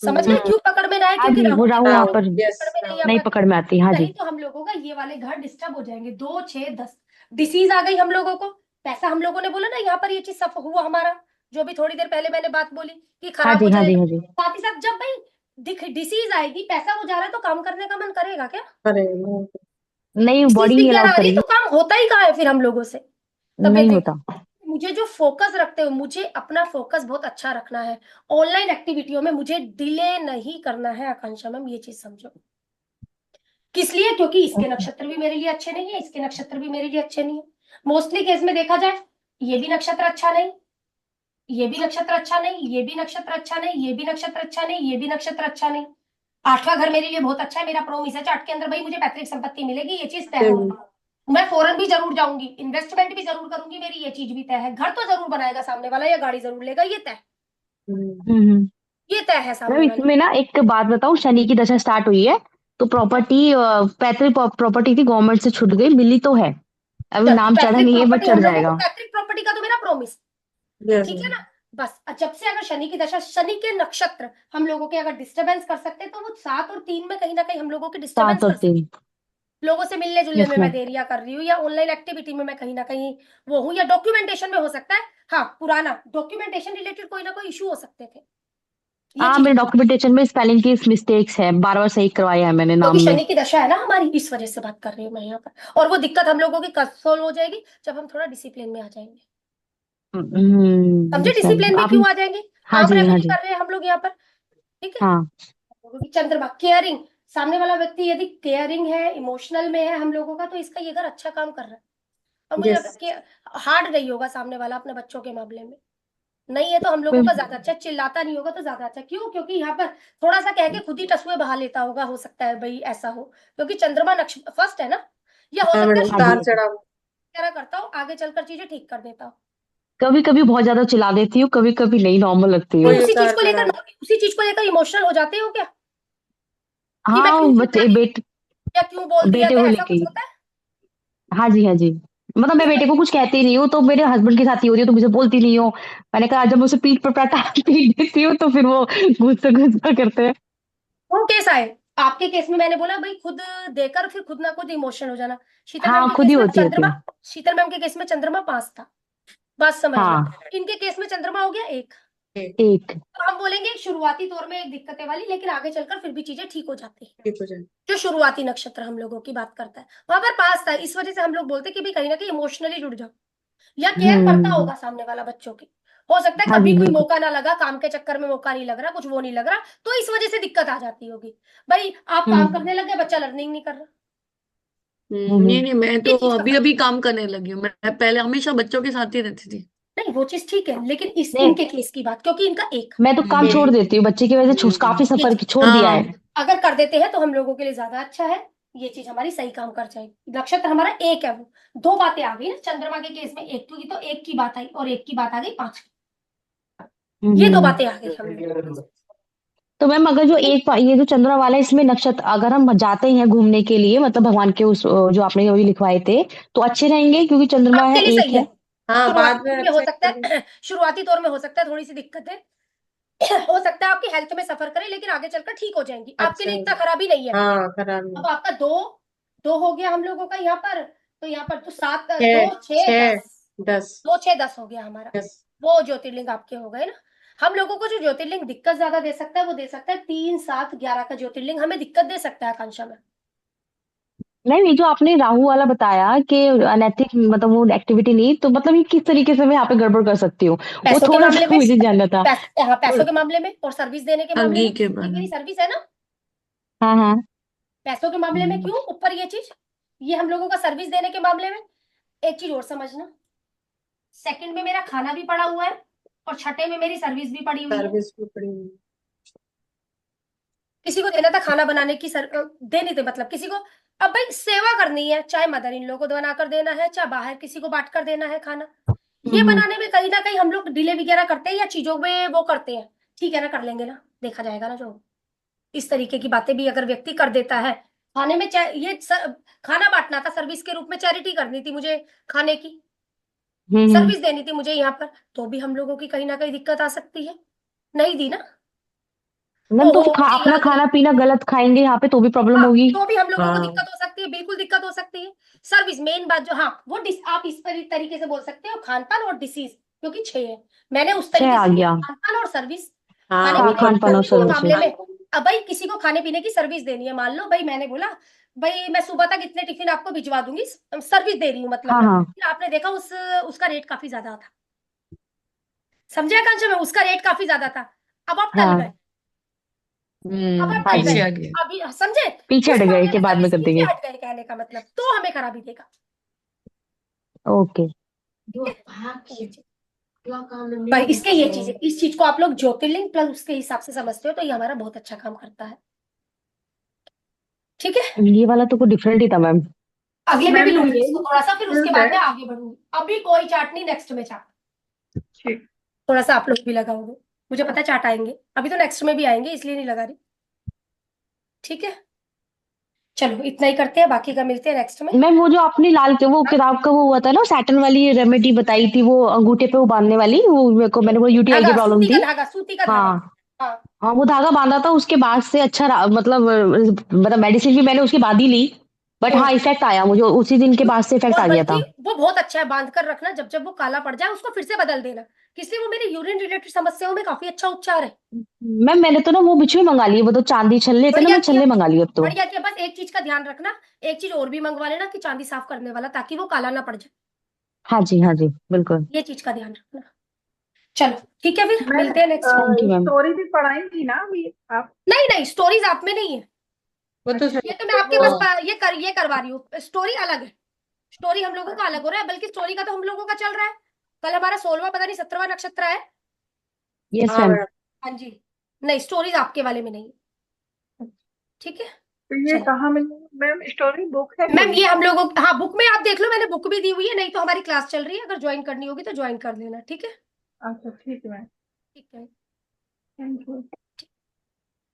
समझ गए हम्म। क्यों पकड़ में ना आए? हाँ क्योंकि जी, वो राहु के राहु वहां कारण पर यस, पकड़ में नहीं आ नहीं पाती। पकड़ में आती। हाँ जी। नहीं तो हम लोगों का ये वाले घर डिस्टर्ब हो जाएंगे। 2, 6, 10 डिसीज आ गई हम लोगों को। पैसा हम लोगों ने बोला ना, यहाँ पर ये चीज सफ हुआ हमारा, जो भी थोड़ी देर पहले मैंने बात बोली कि हाँ खराब जी। हो हाँ जी। जाएगा। हाँ जी। साथ ही साथ जब भाई डिसीज आएगी, पैसा हो जा रहा है, तो काम करने का मन करेगा क्या? अरे नहीं, डिसीज बॉडी भी नहीं क्या अलाउड आ रही है करेगी। तो काम होता ही कहाँ है फिर हम लोगों से? तबियत नहीं देखो, होता। मुझे जो फोकस रखते हो, मुझे अपना फोकस बहुत अच्छा रखना है। ऑनलाइन एक्टिविटियों में मुझे डिले नहीं करना है आकांक्षा मैम, ये चीज समझो। किस लिए? क्योंकि इसके नक्षत्र भी मेरे लिए अच्छे नहीं है, इसके नक्षत्र भी मेरे लिए अच्छे नहीं है। मोस्टली केस में देखा जाए, ये भी नक्षत्र अच्छा नहीं, ये भी नक्षत्र अच्छा नहीं, ये भी नक्षत्र अच्छा नहीं, ये भी नक्षत्र अच्छा नहीं, ये भी नक्षत्र अच्छा नहीं। 8वां घर मेरे लिए बहुत अच्छा है, मेरा प्रोमिस है चार्ट के अंदर भाई मुझे पैतृक संपत्ति मिलेगी, ये चीज तय है। मैं फॉरेन भी जरूर जाऊंगी, इन्वेस्टमेंट भी जरूर करूंगी, मेरी ये चीज भी तय है। घर तो जरूर बनाएगा सामने वाला, या गाड़ी जरूर लेगा, ये तय, हम्म। ये तय है मैम सामने वाले। इसमें ना एक बात बताऊं, शनि की दशा स्टार्ट हुई है, तो प्रॉपर्टी, पैतृक प्रॉपर्टी थी, गवर्नमेंट से छूट गई, मिली तो है, अभी नाम चढ़ा पैतृक नहीं है, बट प्रॉपर्टी चढ़ हम लोगों को, जाएगा। पैतृक प्रॉपर्टी का तो मेरा प्रोमिस, यस ठीक है ना? बस जब से अगर शनि की दशा, शनि के नक्षत्र हम लोगों के अगर डिस्टरबेंस कर सकते हैं, तो वो 7 और 3 में कहीं ना कहीं हम लोगों के डिस्टरबेंस सात और कर सकते तीन हैं। लोगों से मिलने जुलने यस में मैं मैम। देरियां कर रही हूँ, या ऑनलाइन एक्टिविटी में मैं कहीं ना कहीं वो हूँ, या डॉक्यूमेंटेशन में हो सकता है। हाँ, पुराना डॉक्यूमेंटेशन रिलेटेड कोई ना कोई इशू हो सकते थे, ये हाँ, चीजें। मेरे डॉक्यूमेंटेशन में स्पेलिंग की मिस्टेक्स है, बार बार सही करवाया है मैंने नाम क्योंकि में। शनि की दशा है ना हमारी, इस वजह से बात कर रही हूँ मैं यहाँ पर। और वो दिक्कत हम लोगों की कब सोल्व हो जाएगी? जब हम थोड़ा डिसिप्लिन में आ जाएंगे। समझे यस मैम डिसिप्लिन में आप। क्यों आ जाएंगे? हाँ काम जी। हाँ रेगुलर जी। कर रहे हैं हम लोग यहाँ पर, ठीक है। हाँ। क्योंकि चंद्रमा केयरिंग, सामने वाला व्यक्ति यदि केयरिंग है, इमोशनल में है हम लोगों का, तो इसका ये घर अच्छा काम कर रहा है। और मुझे यस। लगता है कि हार्ड नहीं होगा सामने वाला अपने बच्चों के मामले में। नहीं है तो हम लोगों का ज्यादा अच्छा, चिल्लाता नहीं होगा तो ज्यादा अच्छा। क्यों? क्योंकि यहाँ पर थोड़ा सा कह के खुद ही टसुए बहा लेता होगा, हो सकता है भाई ऐसा हो, क्योंकि चंद्रमा नक्ष फर्स्ट है ना, या हो हाँ सकता है मैडम, हाँ जी। उतार शुरुआत चढ़ाव। वगैरह करता हो, आगे चलकर चीजें ठीक कर देता हो। कभी कभी बहुत ज्यादा चिल्ला देती हूँ, कभी कभी नहीं, नॉर्मल लगती नहीं, हूँ। कोई उतार चढ़ाव। उसी चीज को लेकर इमोशनल हो जाते हो क्या, कि मैं क्यों हाँ चिल्ला बच्चे दी, बेटे, या क्यों बोल दिया बेटे गया, को ऐसा लेके कुछ ही। होता है? हाँ जी। हाँ जी। मतलब मैं इस बेटे वजह को कुछ कहती ही नहीं हूँ, तो मेरे हस्बैंड के साथ ही होती है, तो मुझे बोलती नहीं हूँ। मैंने कहा जब मैं उसे पीठ पर पटाखा पीट देती हूँ, तो फिर वो गुस्सा गुस्सा करते हैं। वो केस आए। आपके केस में मैंने बोला भाई खुद देकर फिर खुद ना खुद इमोशनल हो जाना। शीतल मैम हाँ, के खुद ही केस में होती है चंद्रमा, थी। शीतल मैम के केस में चंद्रमा 5 था, बात समझना। हाँ। इनके केस में चंद्रमा हो गया 1। एक। तो हम बोलेंगे शुरुआती तौर में एक दिक्कत है वाली, लेकिन आगे चलकर फिर भी चीजें ठीक हो जाती है। ठीक हो जाए। जो शुरुआती नक्षत्र हम लोगों की बात करता है, वहां पर 5 था। इस वजह से हम लोग बोलते हैं कि भाई कहीं ना कहीं इमोशनली जुड़ जाओ, या केयर करता हम्म। होगा सामने वाला बच्चों की। हो सकता है हाँ कभी जी कोई बिल्कुल। मौका ना लगा, काम के चक्कर में मौका नहीं लग रहा, कुछ वो नहीं लग रहा, तो इस वजह से दिक्कत आ जाती होगी। भाई आप काम हम्म। करने लग गए, बच्चा लर्निंग नहीं कर रहा, हम्म। नहीं नहीं, मैं ये तो चीज का अभी फर्क। अभी काम करने लगी हूँ, मैं पहले हमेशा बच्चों के साथ ही रहती थी। नहीं वो चीज ठीक है, लेकिन इस नहीं इनके केस की बात, क्योंकि इनका एक मैं तो काम छोड़ देती हूँ बच्चे की वजह से, काफी ये सफर चीज छोड़ दिया है। अगर कर देते हैं तो हम लोगों के लिए ज्यादा अच्छा है। ये चीज हमारी सही काम कर जाएगी। नक्षत्र हमारा एक है, वो दो बातें आ गई ना चंद्रमा के केस में, एक की तो एक की बात आई और एक की बात आ गई 5 की। ये दो हम्म। बातें आ गई हम लोग। तो मैम अगर जो ये जो चंद्रमा वाला है इसमें नक्षत्र, अगर हम जाते हैं घूमने के लिए मतलब भगवान के उस जो आपने अभी लिखवाए थे, तो अच्छे रहेंगे क्योंकि चंद्रमा आपके है लिए एक सही है। है। हाँ, बाद शुरुआती में दौर में हो अच्छे सकता है शुरुआती दौर में हो सकता है थोड़ी सी दिक्कतें हो सकता है, आपकी हेल्थ में सफर करे, लेकिन आगे चलकर ठीक हो जाएंगी। आपके अच्छा लिए हो इतना जाए। खराबी नहीं है। हाँ, खराब नहीं। अब आपका दो दो हो गया हम लोगों का यहाँ पर, तो यहाँ पर तो 7 छः 2 6 छः 10, 10 2 6 10 हो गया हमारा। 10। वो ज्योतिर्लिंग आपके हो गए ना। हम लोगों को जो ज्योतिर्लिंग दिक्कत ज्यादा दे सकता है वो दे सकता है 3 7 11 का ज्योतिर्लिंग हमें दिक्कत दे सकता है आकांक्षा में। नहीं ये जो आपने राहु वाला बताया कि अनैतिक मतलब वो एक्टिविटी नहीं, तो मतलब ये किस तरीके से मैं यहाँ पे गड़बड़ कर सकती हूँ, वो पैसों के थोड़ा मामले सा में, मुझे जानना था। हाँ पैसों के मामले में और सर्विस देने के मामले में, अंगी के ये बारे मेरी में। सर्विस है ना। हाँ हाँ। पैसों के मामले में क्यों ऊपर ये चीज, ये हम लोगों का सर्विस देने के मामले में। एक चीज और समझना, सेकंड में मेरा खाना भी पड़ा हुआ है और छठे में मेरी सर्विस भी पड़ी हुई है। सर्विस भी पड़ी हुई। किसी को देना था खाना बनाने की देनी थी, मतलब किसी को, अब भाई सेवा करनी है, चाहे मदर इन लोगों को बनाकर देना है, चाहे बाहर किसी को बांट कर देना है खाना। ये बनाने में कहीं ना कहीं हम लोग डिले वगैरह करते हैं या चीजों में वो करते हैं। ठीक है ना, कर लेंगे ना, देखा जाएगा ना। जो इस तरीके की बातें भी अगर व्यक्ति कर देता है, खाने में खाना बांटना था, सर्विस के रूप में चैरिटी करनी थी मुझे, खाने की हम्म। सर्विस देनी थी मुझे यहाँ पर, तो भी हम लोगों की कहीं ना कहीं दिक्कत आ सकती है। नहीं दी ना, मैम तो ओहो मुझे अपना याद नहीं। खाना पीना गलत खाएंगे यहाँ पे तो भी प्रॉब्लम हाँ होगी। तो भी हम लोगों को हाँ, दिक्कत हो सकती है, बिल्कुल दिक्कत हो सकती है। सर्विस मेन बात जो, हाँ वो आप इस तरीके से बोल सकते हो, खान पान और डिसीज, क्योंकि 6 है। मैंने उस छह तरीके आ से गया। खान पान और सर्विस, खाने हाँ, हाँ पीने खान की पान और सर्विस के मामले सर्विसेज। में। अब भाई किसी को खाने पीने की सर्विस देनी है, मान लो भाई मैंने बोला भाई मैं सुबह तक इतने टिफिन आपको भिजवा दूंगी, सर्विस दे रही हूँ मतलब हाँ मैं, हाँ फिर आपने देखा उसका रेट काफी ज्यादा था, समझे आकांक्षा में, उसका रेट काफी ज्यादा था। अब आप टल गए, हाँ। अब आप हाँ टल जी। गए, पीछे आ गए। अभी समझे, पीछे उस हट गए मामले कि में बाद में सर्विस कर पीछे देंगे। हट गए, कहने का मतलब तो हमें खराबी देगा। ओके। ठीक है, ये चीज भाई, इसके ये चीज है, इस चीज को आप लोग ज्योतिर्लिंग प्लस उसके हिसाब से समझते हो तो ये हमारा बहुत अच्छा काम करता है। ठीक है, ये वाला तो कुछ डिफरेंट ही था मैम। अगले में भी मैम तो लूंगी ये इसको थोड़ा सा, फिर उसके ठीक बाद है। में आगे बढ़ूंगी। अभी कोई चार्ट नहीं, नेक्स्ट में चार्ट ठीक। थोड़ा सा आप लोग भी लगाओगे, मुझे पता है चार्ट आएंगे, अभी तो नेक्स्ट में भी आएंगे इसलिए नहीं लगा रही। ठीक है, चलो इतना ही करते हैं, बाकी का मिलते हैं नेक्स्ट में। मैम वो जो आपने लाल के वो किताब का वो हुआ था ना, सैटर्न वाली रेमेडी बताई थी, वो अंगूठे पे वो बांधने वाली, वो मेरे को, मैंने वो यूटीआई की धागा, प्रॉब्लम सूती का थी। धागा, सूती का धागा। हाँ हाँ हाँ वो धागा बांधा था, उसके बाद से अच्छा मतलब मेडिसिन भी मैंने उसके बाद ही ली, बट हाँ इफेक्ट आया मुझे, उसी दिन के बाद से इफेक्ट और आ गया बल्कि था। वो बहुत अच्छा है, बांध कर रखना, जब जब वो काला पड़ जाए उसको फिर से बदल देना, इसलिए वो मेरे यूरिन रिलेटेड समस्याओं में काफी अच्छा उपचार है। मैम मैंने तो ना वो बिछुए मंगा लिए, वो तो चांदी छल्ले थे ना, बढ़िया मैं किया, छल्ले मंगा लिए अब तो। बढ़िया किया। बस एक चीज का ध्यान रखना, एक चीज और भी मंगवा लेना कि चांदी साफ करने वाला, ताकि वो काला ना पड़ जाए। हाँ जी बिल्कुल। ये चीज का ध्यान रखना। चलो ठीक है, फिर मैम मिलते हैं नेक्स्ट में। Thank you ma'am. स्टोरी भी पढ़ाएंगी ना अभी आप? नहीं नहीं, स्टोरीज आप में नहीं है, वो तो अच्छा ये तो मैं तो आपके वो बस ये करवा रही हूँ। स्टोरी अलग है, स्टोरी हम लोगों का अलग हो रहा है, बल्कि स्टोरी का तो हम लोगों का चल रहा है। कल हमारा 16वां पता नहीं 17वां नक्षत्र है। यस हाँ मैम। मैडम। हाँ जी, नहीं स्टोरीज आपके वाले में नहीं है। ठीक है, तो ये चलो कहाँ मिलेगी मैम, स्टोरी बुक है मैम, कोई? ये हम लोगों, हाँ बुक में आप देख लो, मैंने बुक भी दी हुई है, नहीं तो हमारी क्लास चल रही है, अगर ज्वाइन करनी होगी तो ज्वाइन कर लेना। ठीक है, अच्छा ठीक है मैम। ठीक है। Thank you.